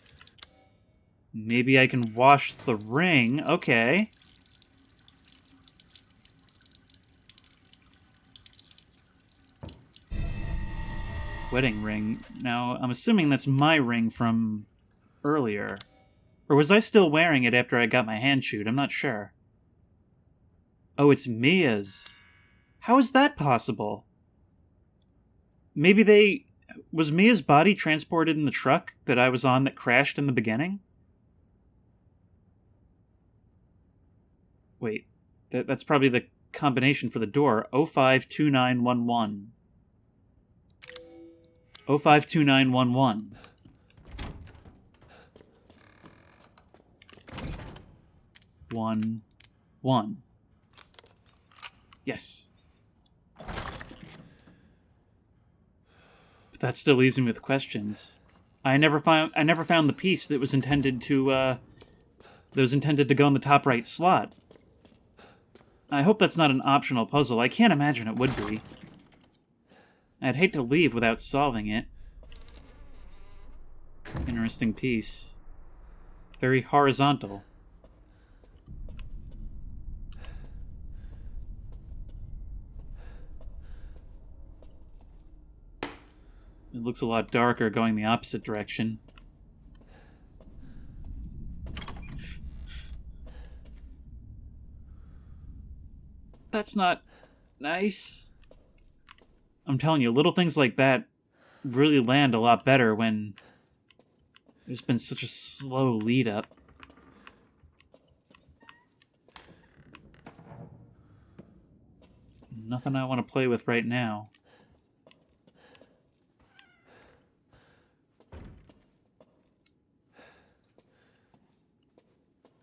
Maybe I can wash the ring. Okay. Wedding ring. Now, I'm assuming that's my ring from earlier. Or was I still wearing it after I got my hand chewed? I'm not sure. Oh, it's Mia's. How is that possible? Maybe was Mia's body transported in the truck that I was on that crashed in the beginning? Wait, that's probably the combination for the door. 052911. 052911. 1. Yes. But that still leaves me with questions. I never found the piece that was intended to go in the top right slot. I hope that's not an optional puzzle. I can't imagine it would be. I'd hate to leave without solving it. Interesting piece. Very horizontal. It looks a lot darker going the opposite direction. That's not nice. I'm telling you, little things like that really land a lot better when there's been such a slow lead up. Nothing I want to play with right now.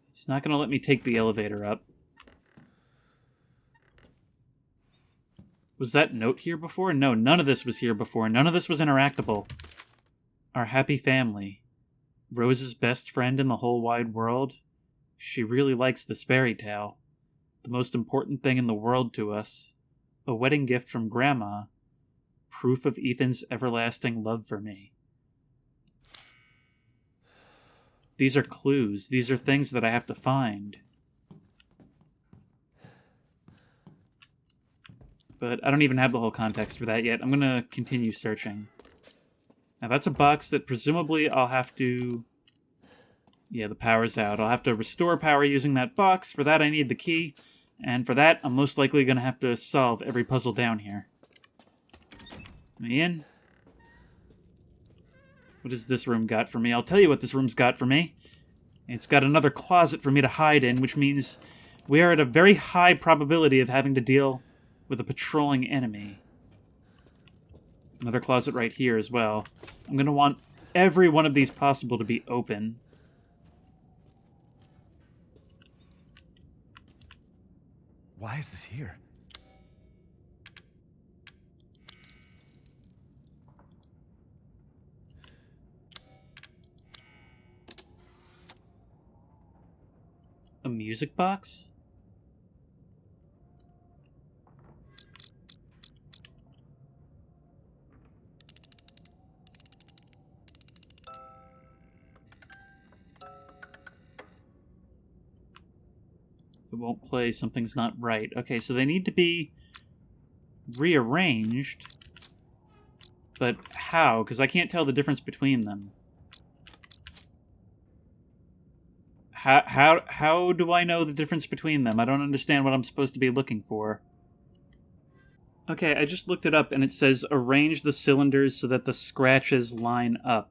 It's not going to let me take the elevator up. Was that note here before? No, none of this was here before. None of this was interactable. Our happy family. Rose's best friend in the whole wide world. She really likes this fairy tale. The most important thing in the world to us. A wedding gift from Grandma. Proof of Ethan's everlasting love for me. These are clues. These are things that I have to find. But I don't even have the whole context for that yet. I'm going to continue searching. Now that's a box that presumably I'll have to... Yeah, the power's out. I'll have to restore power using that box. For that I need the key. And for that, I'm most likely going to have to solve every puzzle down here. Am I in? What has this room got for me? I'll tell you what this room's got for me. It's got another closet for me to hide in, which means we are at a very high probability of having to deal with a patrolling enemy. Another closet right here as well. I'm going to want every one of these possible to be open. Why is this here? A music box? It won't play, something's not right. Okay, so they need to be rearranged. But how? Because I can't tell the difference between them. How do I know the difference between them? I don't understand what I'm supposed to be looking for. Okay, I just looked it up and it says arrange the cylinders so that the scratches line up.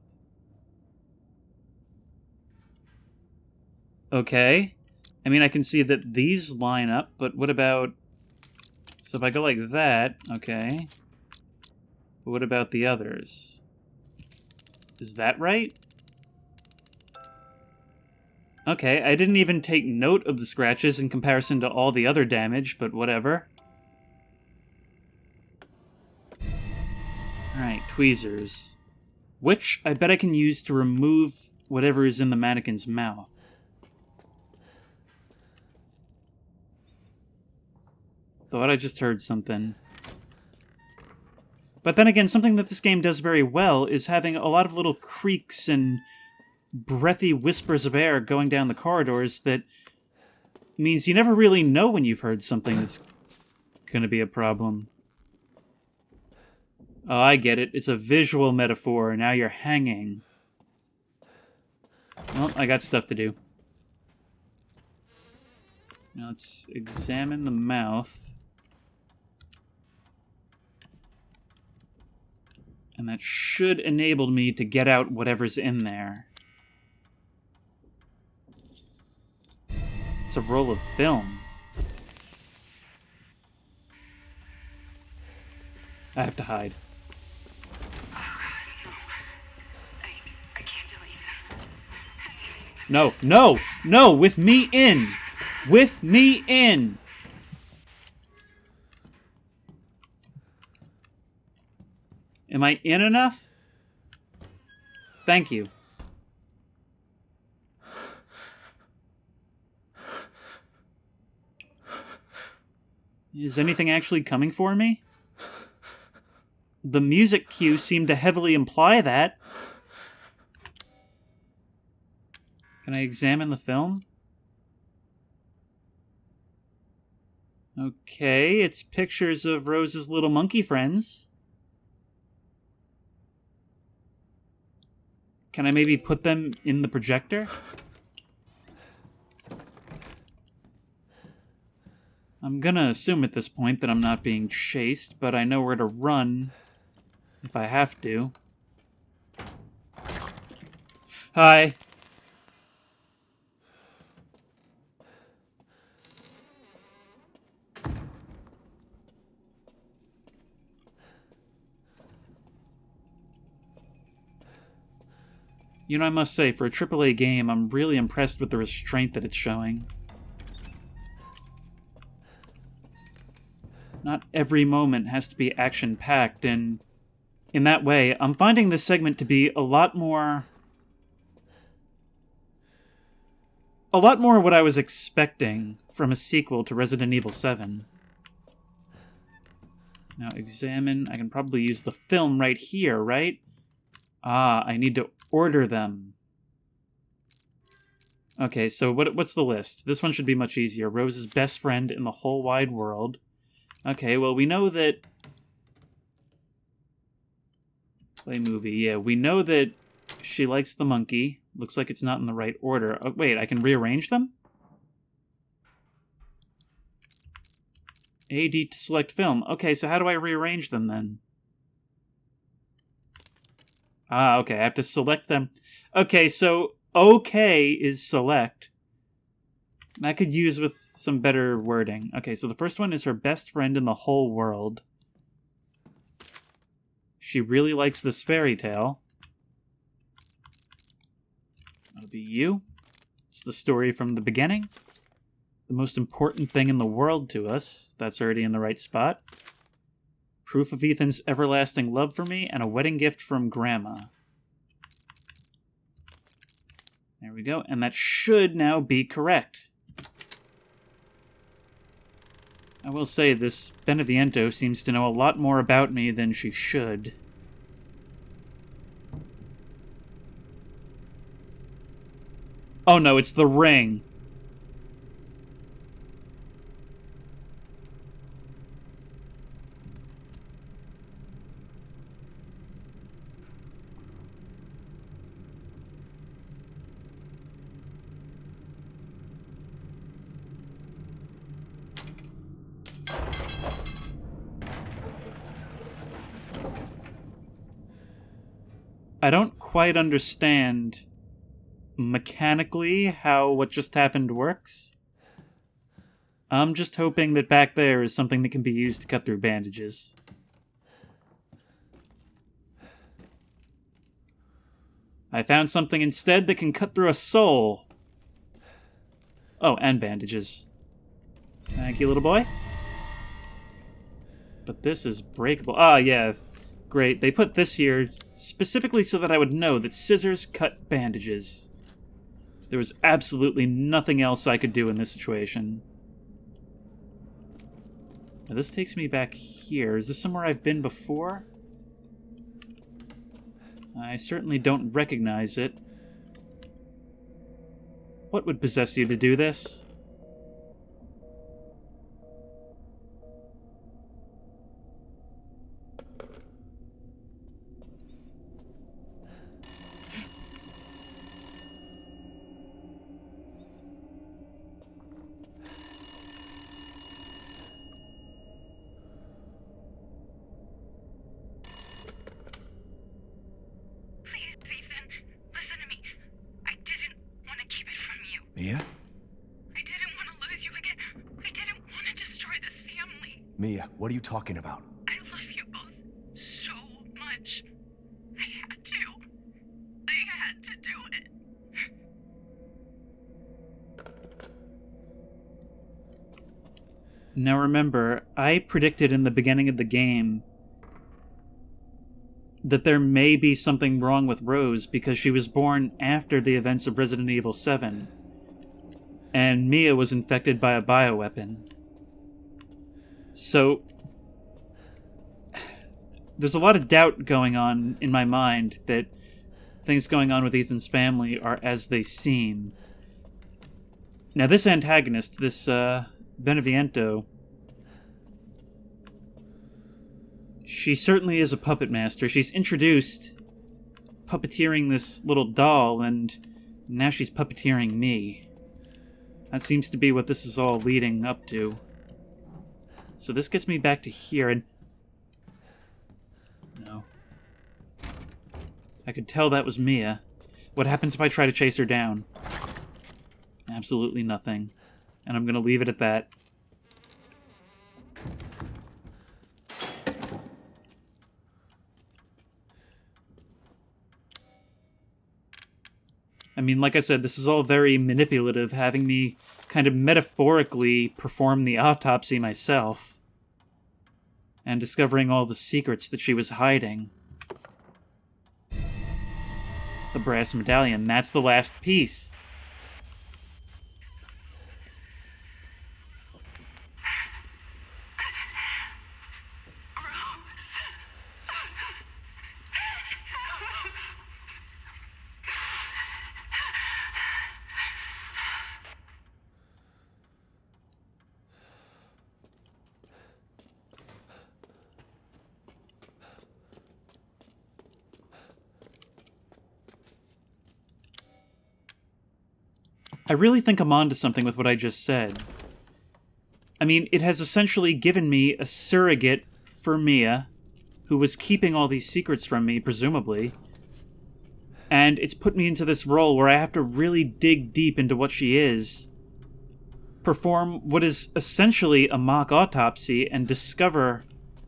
Okay. I mean, I can see that these line up, but what about... So if I go like that, okay. But what about the others? Is that right? Okay, I didn't even take note of the scratches in comparison to all the other damage, but whatever. Alright, tweezers. Which I bet I can use to remove whatever is in the mannequin's mouth. Thought I just heard something. But then again, something that this game does very well is having a lot of little creaks and breathy whispers of air going down the corridors that means you never really know when you've heard something that's going to be a problem. Oh, I get it. It's a visual metaphor. Now you're hanging. Well, I got stuff to do. Now let's examine the mouth. And that should enable me to get out whatever's in there. It's a roll of film. I have to hide. Oh, God, no. I can't do it. No, no, no! With me in! With me in! Am I in enough? Thank you. Is anything actually coming for me? The music cue seemed to heavily imply that. Can I examine the film? Okay, it's pictures of Rose's little monkey friends. Can I maybe put them in the projector? I'm gonna assume at this point that I'm not being chased, but I know where to run if I have to. Hi. You know, I must say, for a AAA game, I'm really impressed with the restraint that it's showing. Not every moment has to be action-packed, and in that way, I'm finding this segment to be a lot more what I was expecting from a sequel to Resident Evil 7. Now, examine. I can probably use the film right here, right? Ah, I need to order them. Okay, so what's the list? This one should be much easier. Rose's best friend in the whole wide world. Okay, well, we know that... Play movie, yeah. We know that she likes the monkey. Looks like it's not in the right order. Oh, wait, I can rearrange them? AD to select film. Okay, so how do I rearrange them then? Ah, okay, I have to select them. Okay, so OK is select. That could use with some better wording. Okay, so the first one is her best friend in the whole world. She really likes this fairy tale. That'll be you. It's the story from the beginning. The most important thing in the world to us. That's already in the right spot. Proof of Ethan's everlasting love for me, and a wedding gift from Grandma. There we go, and that should now be correct. I will say, this Beneviento seems to know a lot more about me than she should. Oh no, it's the ring. I don't quite understand mechanically how what just happened works. I'm just hoping that back there is something that can be used to cut through bandages. I found something instead that can cut through a soul. Oh, and bandages. Thank you, little boy. But this is breakable. Ah, yeah. Great. They put this here specifically so that I would know that scissors cut bandages. There was absolutely nothing else I could do in this situation. Now this takes me back here. Is this somewhere I've been before? I certainly don't recognize it. What would possess you to do this? Mia? I didn't want to lose you again. I didn't want to destroy this family. Mia, what are you talking about? I love you both so much. I had to. I had to do it. Now remember, I predicted in the beginning of the game that there may be something wrong with Rose because she was born after the events of Resident Evil 7. And Mia was infected by a bioweapon. So, there's a lot of doubt going on in my mind that things going on with Ethan's family are as they seem. Now, this antagonist, this Beneviento, she certainly is a puppet master. She's introduced puppeteering this little doll, and now she's puppeteering me. That seems to be what this is all leading up to. So this gets me back to here, and... No. I could tell that was Mia. What happens if I try to chase her down? Absolutely nothing. And I'm gonna leave it at that. I mean, like I said, this is all very manipulative, having me kind of metaphorically perform the autopsy myself. And discovering all the secrets that she was hiding. The brass medallion, that's the last piece. I really think I'm onto something with what I just said. I mean, it has essentially given me a surrogate for Mia, who was keeping all these secrets from me, presumably. And it's put me into this role where I have to really dig deep into what she is, perform what is essentially a mock autopsy, and discover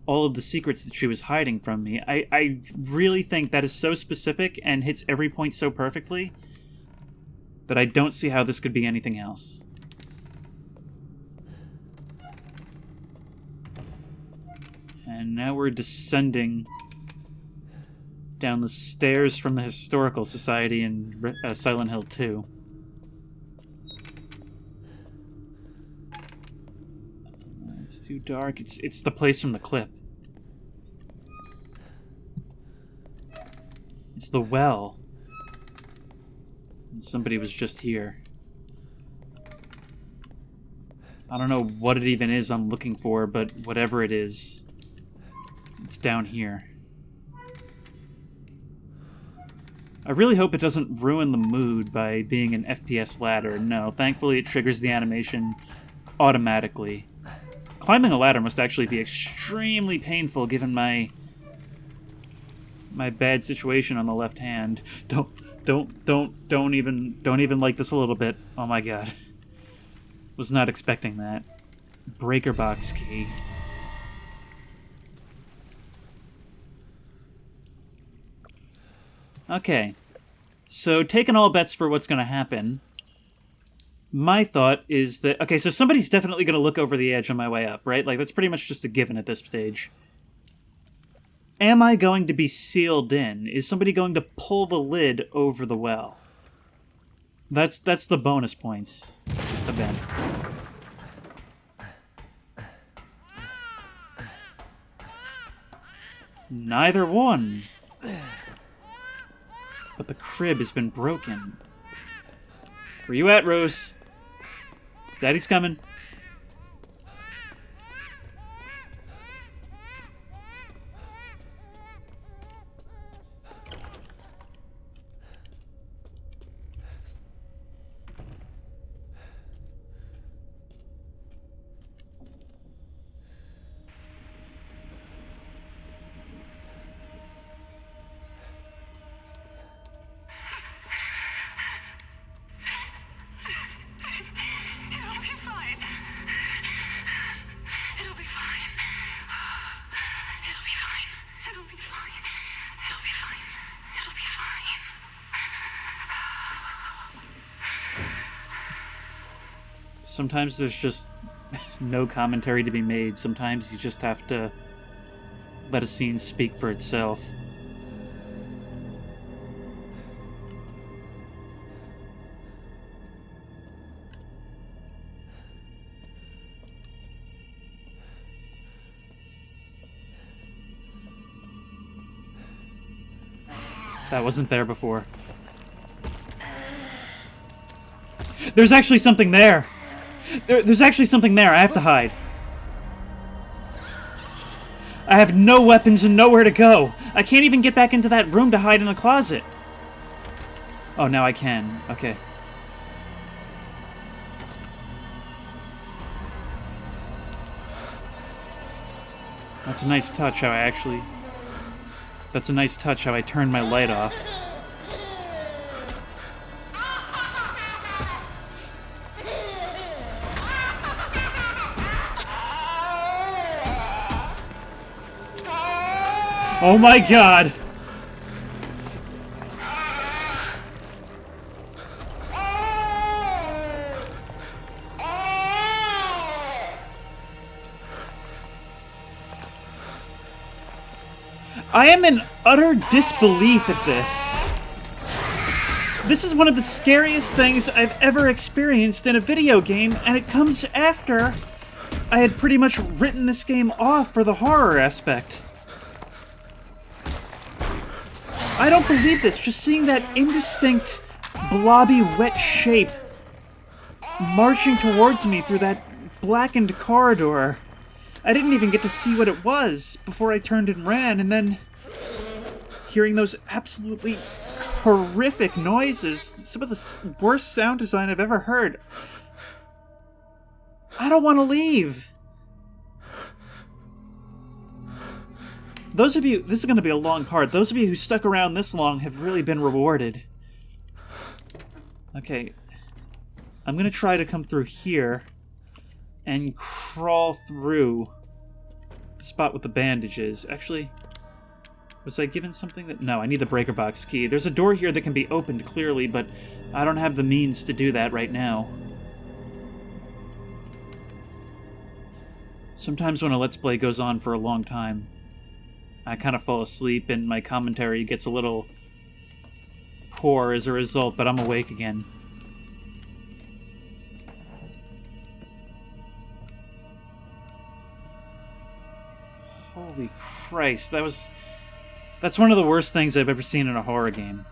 all of the secrets that she was hiding from me. I really think that is so specific and hits every point so perfectly that I don't see how this could be anything else. And now we're descending down the stairs from the Historical Society in Silent Hill 2. It's too dark. It's the place from the clip. It's the well. Somebody was just here. I don't know what it even is I'm looking for, but whatever it is, it's down here. I really hope it doesn't ruin the mood by being an FPS ladder. No, thankfully it triggers the animation automatically. Climbing a ladder must actually be extremely painful given my bad situation on the left hand. Don't even like this a little bit. Oh my god. Was not expecting that. Breaker box key. Okay. So, taking all bets for what's going to happen, my thought is that... Okay, so somebody's definitely going to look over the edge on my way up, right? Like, that's pretty much just a given at this stage. Am I going to be sealed in? Is somebody going to pull the lid over the well? That's the bonus points event. Neither one. But the crib has been broken. Where you at, Rose? Daddy's coming. Sometimes there's just no commentary to be made. Sometimes you just have to let a scene speak for itself. That wasn't there before. There's actually something there! There's actually something there. I have to hide. I have no weapons and nowhere to go. I can't even get back into that room to hide in a closet. Oh, now I can. Okay. That's a nice touch how I actually... That's a nice touch how I turned my light off. Oh my god! I am in utter disbelief at this. This is one of the scariest things I've ever experienced in a video game, and it comes after I had pretty much written this game off for the horror aspect. I don't believe this, just seeing that indistinct, blobby, wet shape marching towards me through that blackened corridor. I didn't even get to see what it was before I turned and ran, and then hearing those absolutely horrific noises, some of the worst sound design I've ever heard. I don't want to leave. Those of you, this is going to be a long part, those of you who stuck around this long have really been rewarded. Okay, I'm going to try to come through here and crawl through the spot with the bandages. Actually, was I given something that... No, I need the breaker box key. There's a door here that can be opened clearly, but I don't have the means to do that right now. Sometimes when a Let's Play goes on for a long time, I kind of fall asleep and my commentary gets a little poor as a result, but I'm awake again. Holy Christ, that's one of the worst things I've ever seen in a horror game.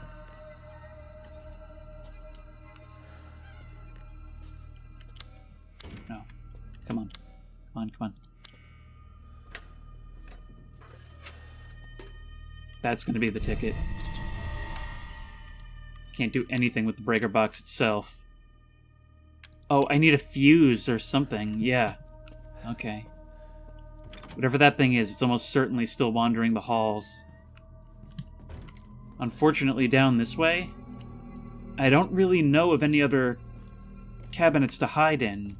No. Come on. Come on, come on. That's going to be the ticket. Can't do anything with the breaker box itself. Oh, I need a fuse or something. Yeah. Okay. Whatever that thing is, it's almost certainly still wandering the halls. Unfortunately, down this way, I don't really know of any other cabinets to hide in.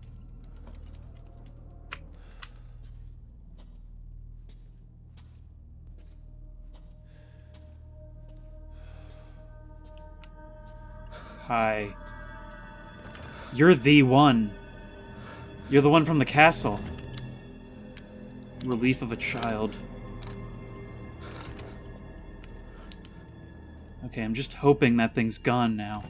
Hi. You're the one. You're the one from the castle. Relief of a child. Okay, I'm just hoping that thing's gone now.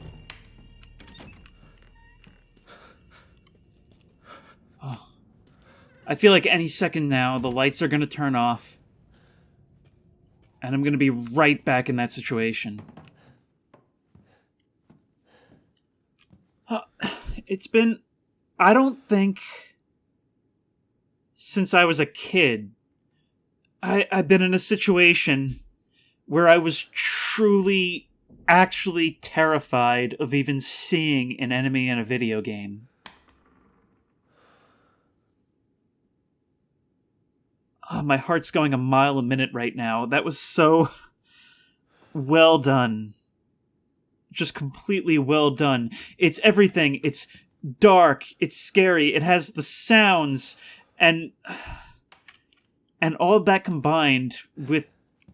Oh. I feel like any second now, the lights are gonna turn off. And I'm gonna be right back in that situation. It's been... I don't think... Since I was a kid, I've been in a situation where I was truly, actually terrified of even seeing an enemy in a video game. Oh, my heart's going a mile a minute right now. That was so well done. Just completely well done. It's everything. It's dark. It's scary. It has the sounds, and all of that combined with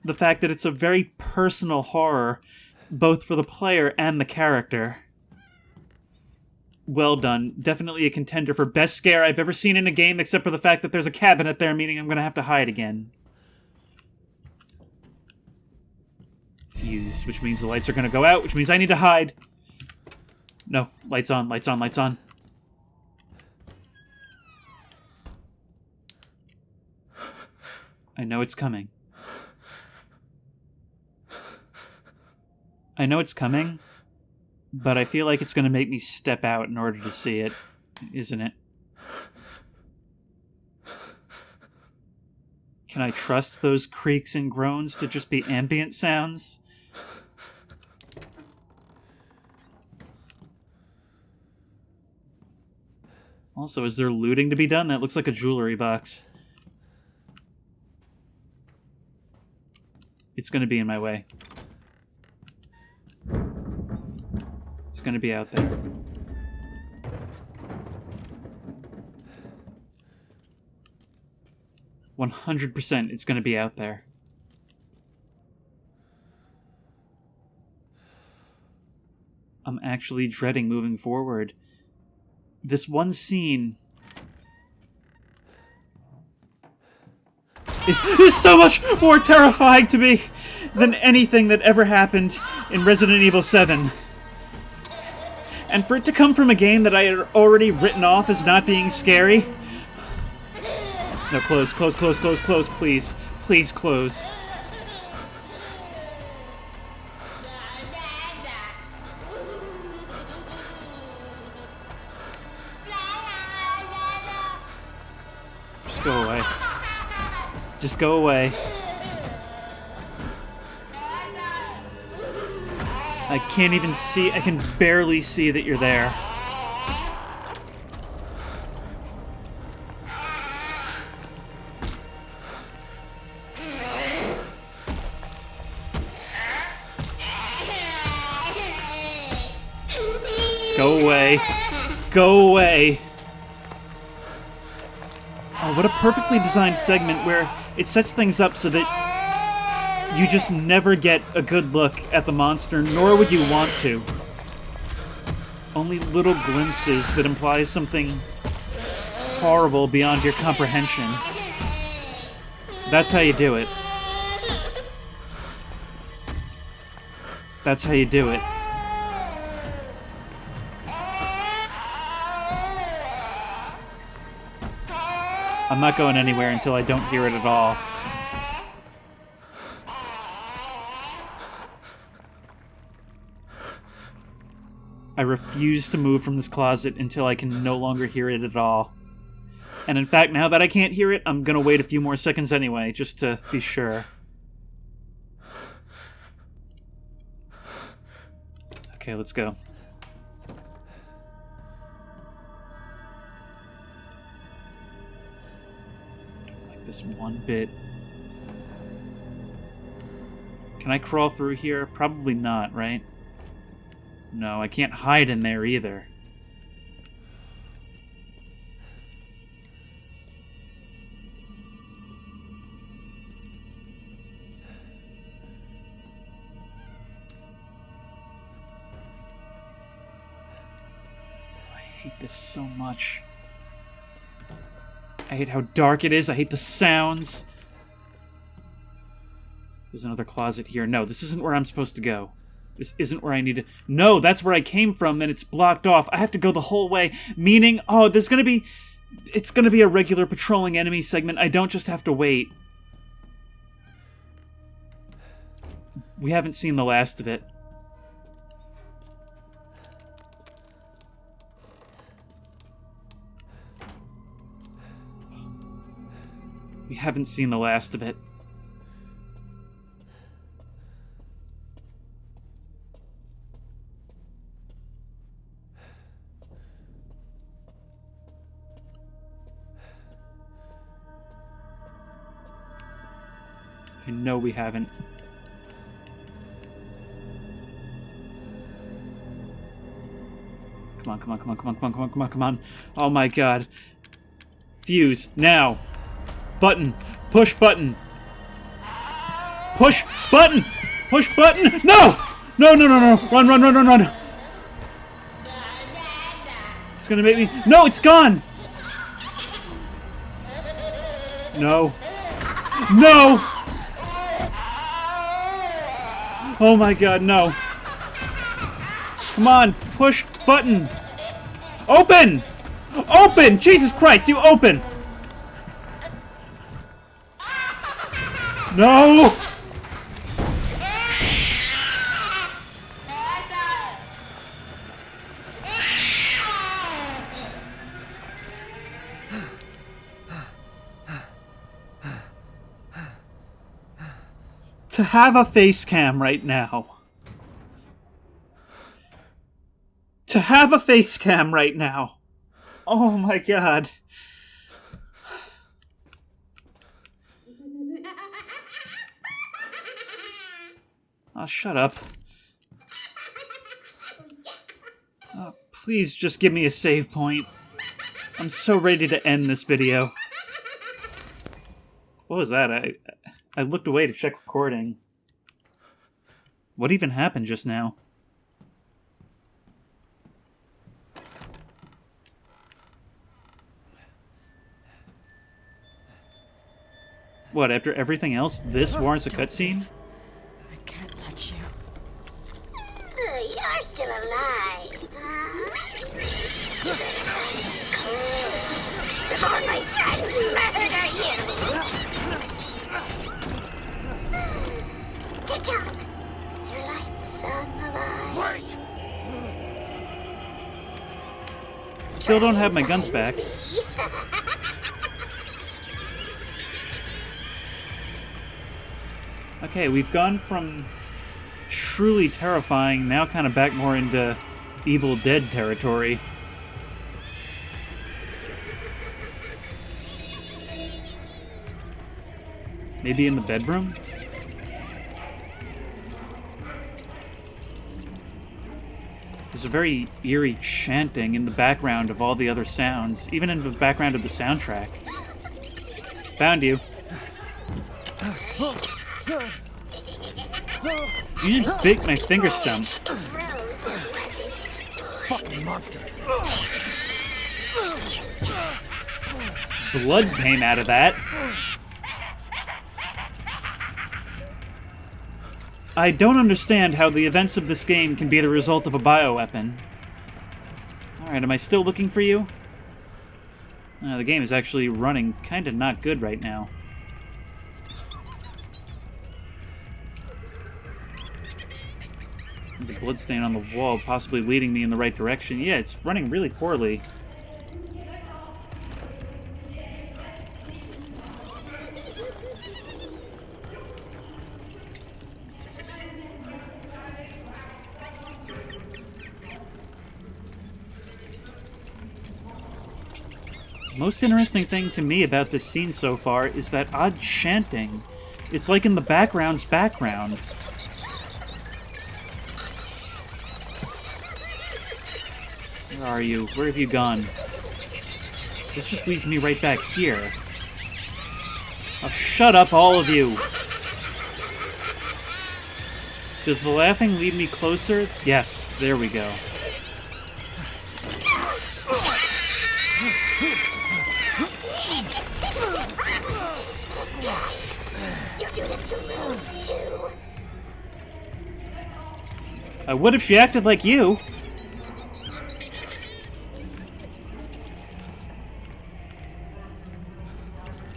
the fact that it's a very personal horror, both for the player and the character. Well done. Definitely a contender for best scare I've ever seen in a game, except for the fact that there's a cabinet there, meaning I'm going to have to hide again. Fuse, which means the lights are going to go out, which means I need to hide. No, lights on, lights on, lights on. I know it's coming. I know it's coming, but I feel like it's going to make me step out in order to see it, isn't it? Can I trust those creaks and groans to just be ambient sounds? Also, is there looting to be done? That looks like a jewelry box. It's going to be in my way. It's going to be out there. %, it's going to be out there. I'm actually dreading moving forward. This one scene is so much more terrifying to me than anything that ever happened in Resident Evil 7. And for it to come from a game that I had already written off as not being scary... No, close, please. Please close. Just go away. Just go away. I can't even see, I can barely see that you're there. Go away. Go away. Oh, what a perfectly designed segment where it sets things up so that you just never get a good look at the monster, nor would you want to. Only little glimpses that imply something horrible beyond your comprehension. That's how you do it. That's how you do it. I'm not going anywhere until I don't hear it at all. I refuse to move from this closet until I can no longer hear it at all. And in fact, now that I can't hear it, I'm gonna wait a few more seconds anyway, just to be sure. Okay, let's go. This one bit. Can I crawl through here? Probably not, right? No, I can't hide in there either. I hate this so much. I hate how dark it is. I hate the sounds. There's another closet here. No, this isn't where I'm supposed to go. This isn't where I need to... No, that's where I came from, and it's blocked off. I have to go the whole way, meaning... Oh, there's gonna be... It's gonna be a regular patrolling enemy segment. I don't just have to wait. We haven't seen the last of it. We haven't seen the last of it. I know we haven't. Come on, come on, come on, come on, come on, come on, come on, come on. Oh my god. Fuse, now. Button. Push button. Push button! Push button! No! No, no, no, no. Run, run, run, run, run. It's gonna make me... No, it's gone! No. No! Oh my god, no. Come on, push button. Open! Open! Jesus Christ, you open! No! To have a face cam right now. To have a face cam right now. Oh my god. Oh, shut up. Oh, please just give me a save point. I'm so ready to end this video. What was that? I looked away to check recording. What even happened just now? What, after everything else, this warrants a cutscene? I can't let you. You're still alive, huh? You better find me cool before my friends murder you! TikTok! Your life song of life. Wait! Still don't have my guns back. Okay, we've gone from truly terrifying, now kind of back more into Evil Dead territory. Maybe in the bedroom? There's a very eerie chanting in the background of all the other sounds, even in the background of the soundtrack. Found you. You just bit my finger stump. Fucking monster. Blood came out of that. I don't understand how the events of this game can be the result of a bioweapon. Alright, am I still looking for you? The game is actually running kinda not good right now. There's a bloodstain on the wall, possibly leading me in the right direction. Yeah, it's running really poorly. The most interesting thing to me about this scene so far is that odd chanting. It's like in the background's background. Where are you? Where have you gone? This just leads me right back here. Oh, shut up, all of you! Does the laughing lead me closer? Yes, there we go. You do this to Rose, too. I would if she acted like you.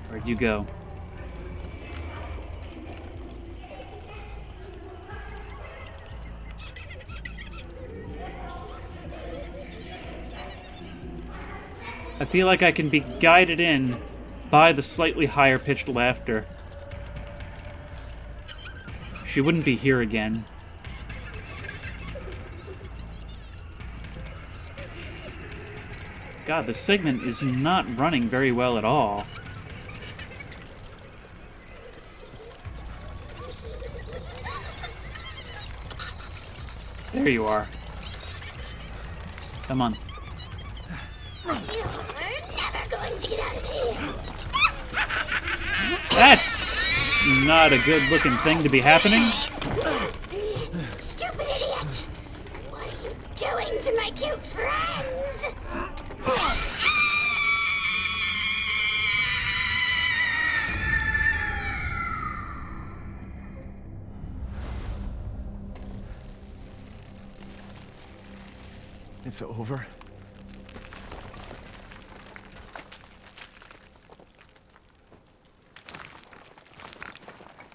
Where'd you go? I feel like I can be guided in by the slightly higher pitched laughter. She wouldn't be here again. God, this segment is not running very well at all. There you are. Come on. You're never going to get out of here. That's not a good-looking thing to be happening. Stupid idiot! What are you doing to my cute friends? It's over.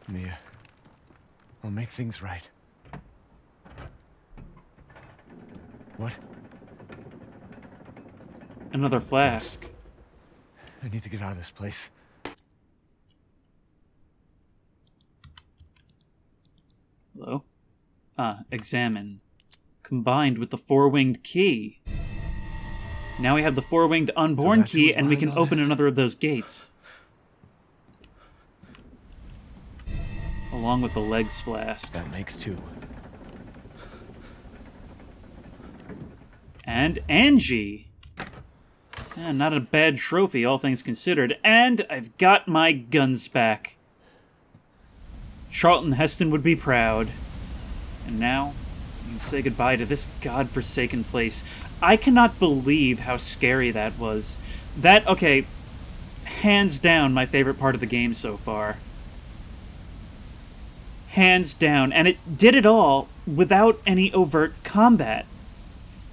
Mia, I'll make things right. What? Another flask. I need to get out of this place. Hello? Examine. Combined with the four-winged key. Now we have the four-winged unborn that's who key, was and we behind can all open this? another of those gates. Along with the legs flask. That makes 2. And Angie. Not a bad trophy, all things considered. And I've got my guns back. Charlton Heston would be proud. And now, we can say goodbye to this godforsaken place. I cannot believe how scary that was. That, okay, hands down my favorite part of the game so far. Hands down. And it did it all without any overt combat.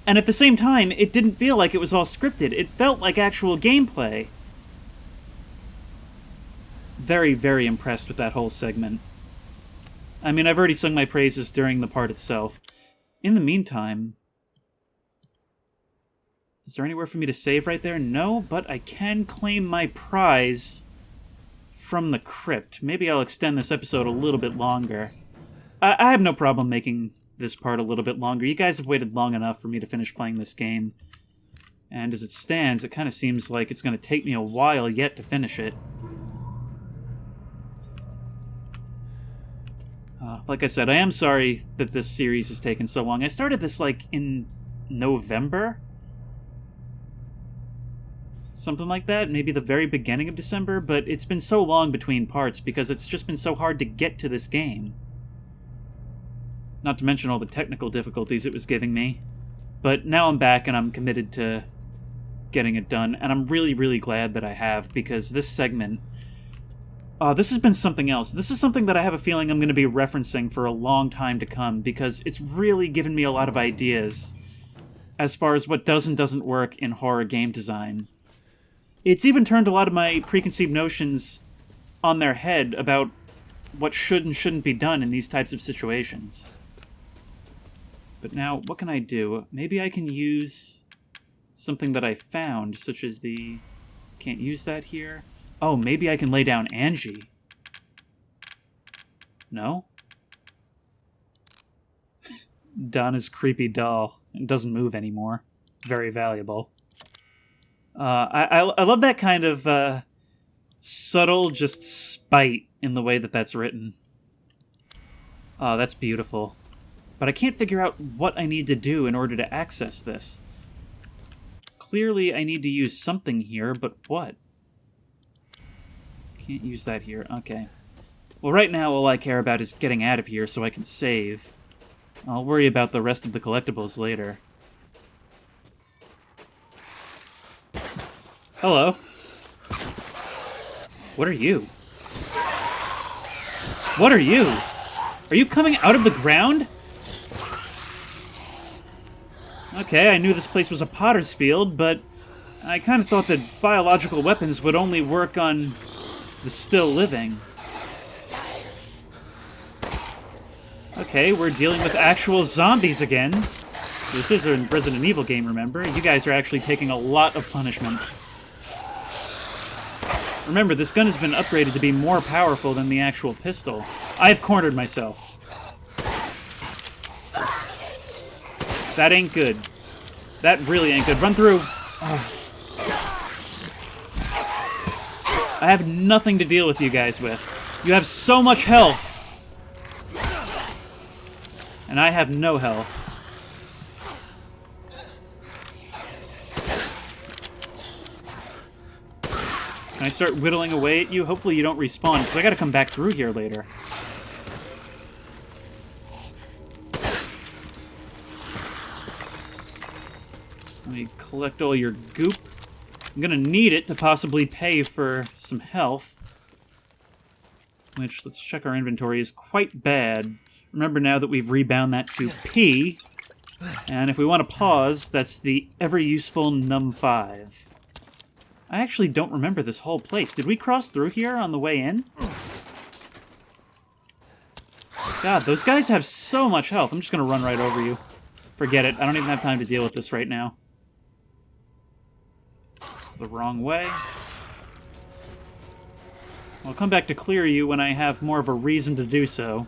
And at the same time, it didn't feel like it was all scripted. It felt like actual gameplay. Very, very impressed with that whole segment. I mean, I've already sung my praises during the part itself. In the meantime... Is there anywhere for me to save right there? No, but I can claim my prize from the crypt. Maybe I'll extend this episode a little bit longer. I have no problem making this part a little bit longer. You guys have waited long enough for me to finish playing this game. And as it stands, it kind of seems like it's going to take me a while yet to finish it. Like I said, I am sorry that this series has taken so long. I started this, like, in November? Something like that, maybe the very beginning of December, but it's been so long between parts because it's just been so hard to get to this game. Not to mention all the technical difficulties it was giving me. But now I'm back and I'm committed to getting it done, and I'm really, really glad that I have, because this segment... this has been something else. This is something that I have a feeling I'm going to be referencing for a long time to come, because it's really given me a lot of ideas as far as what does and doesn't work in horror game design. It's even turned a lot of my preconceived notions on their head about what should and shouldn't be done in these types of situations. But now, what can I do? Maybe I can use something that I found, such as the... Can't use that here. Oh, maybe I can lay down Angie. No? Donna's creepy doll. It doesn't move anymore. Very valuable. I love that kind of subtle, just spite in the way that that's written. Oh, that's beautiful. But I can't figure out what I need to do in order to access this. Clearly, I need to use something here, but what? Can't use that here. Okay. Well, right now, all I care about is getting out of here so I can save. I'll worry about the rest of the collectibles later. Hello. What are you? What are you? Are you coming out of the ground? Okay, I knew this place was a potter's field, but I kind of thought that biological weapons would only work on the still living. Okay, we're dealing with actual zombies again. This is a Resident Evil game, remember? You guys are actually taking a lot of punishment. Remember, this gun has been upgraded to be more powerful than the actual pistol. I've cornered myself. That ain't good. That really ain't good. Run through. Oh. I have nothing to deal with you guys with. You have so much health. And I have no health. Can I start whittling away at you? Hopefully you don't respawn, because I gotta come back through here later. Let me collect all your goop. I'm gonna need it to possibly pay for some health. Which, let's check our inventory, is quite bad. Remember now that we've rebound that to P. And if we want to pause, that's the ever-useful num5. I actually don't remember this whole place. Did we cross through here on the way in? God, those guys have so much health. I'm just gonna run right over you. Forget it. I don't even have time to deal with this right now. It's the wrong way. I'll come back to clear you when I have more of a reason to do so.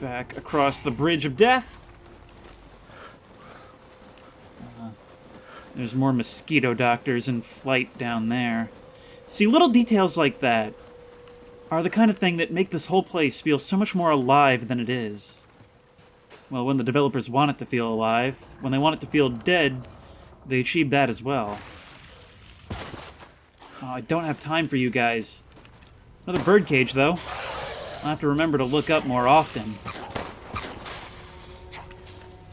back across the bridge of death. There's more mosquito doctors in flight down there. See, little details like that are the kind of thing that make this whole place feel so much more alive than it is. Well, when the developers want it to feel alive, when they want it to feel dead, they achieve that as well. Oh, I don't have time for you guys. Another birdcage, though. I'll have to remember to look up more often.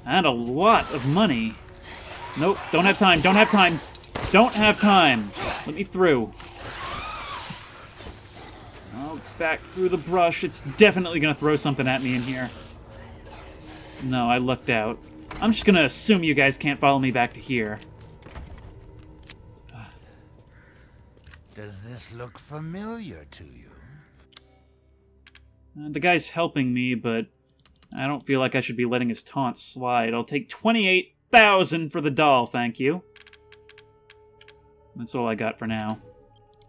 And a lot of money. Nope, don't have time, don't have time. Don't have time. Let me through. Oh, back through the brush. It's definitely going to throw something at me in here. No, I lucked out. I'm just going to assume you guys can't follow me back to here. Does this look familiar to you? The guy's helping me, but I don't feel like I should be letting his taunt slide. I'll take 28,000 for the doll, thank you. That's all I got for now.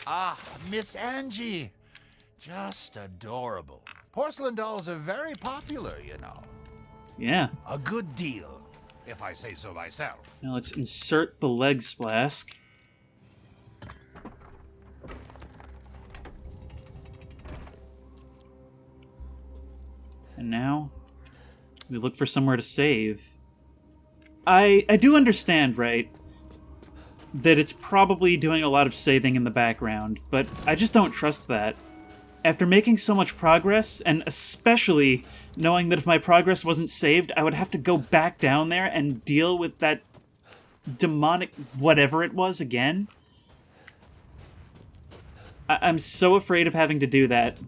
Ah, Miss Angie. Just adorable. Porcelain dolls are very popular, you know. Yeah. A good deal, if I say so myself. Now let's insert the leg splask. And now, we look for somewhere to save. I do understand, right, that it's probably doing a lot of saving in the background, but I just don't trust that. After making so much progress, and especially knowing that if my progress wasn't saved, I would have to go back down there and deal with that demonic whatever it was again. I'm so afraid of having to do that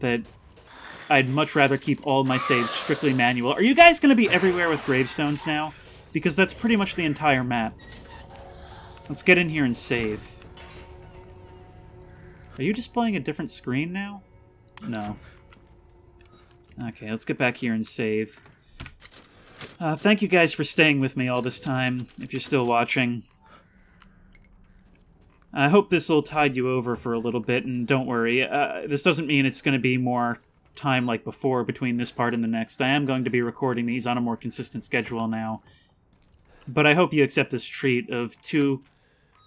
I'd much rather keep all my saves strictly manual. Are you guys going to be everywhere with gravestones now? Because that's pretty much the entire map. Let's get in here and save. Are you displaying a different screen now? No. Okay, let's get back here and save. Thank you guys for staying with me all this time, if you're still watching. I hope this will tide you over for a little bit, and don't worry, this doesn't mean it's going to be more time like before between this part and the next. I am going to be recording these on a more consistent schedule now. But I hope you accept this treat of 2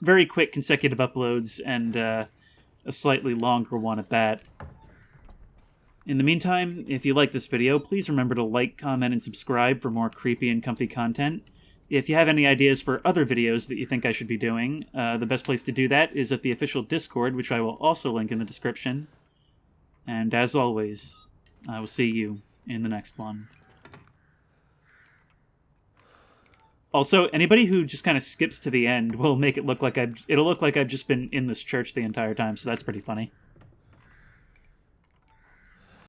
very quick consecutive uploads and a slightly longer one at that. In the meantime, if you like this video, please remember to like, comment, and subscribe for more creepy and comfy content. If you have any ideas for other videos that you think I should be doing, the best place to do that is at the official Discord, which I will also link in the description. And as always, I will see you in the next one. Also, anybody who just kind of skips to the end will make it look like it'll look like I've just been in this church the entire time, so that's pretty funny.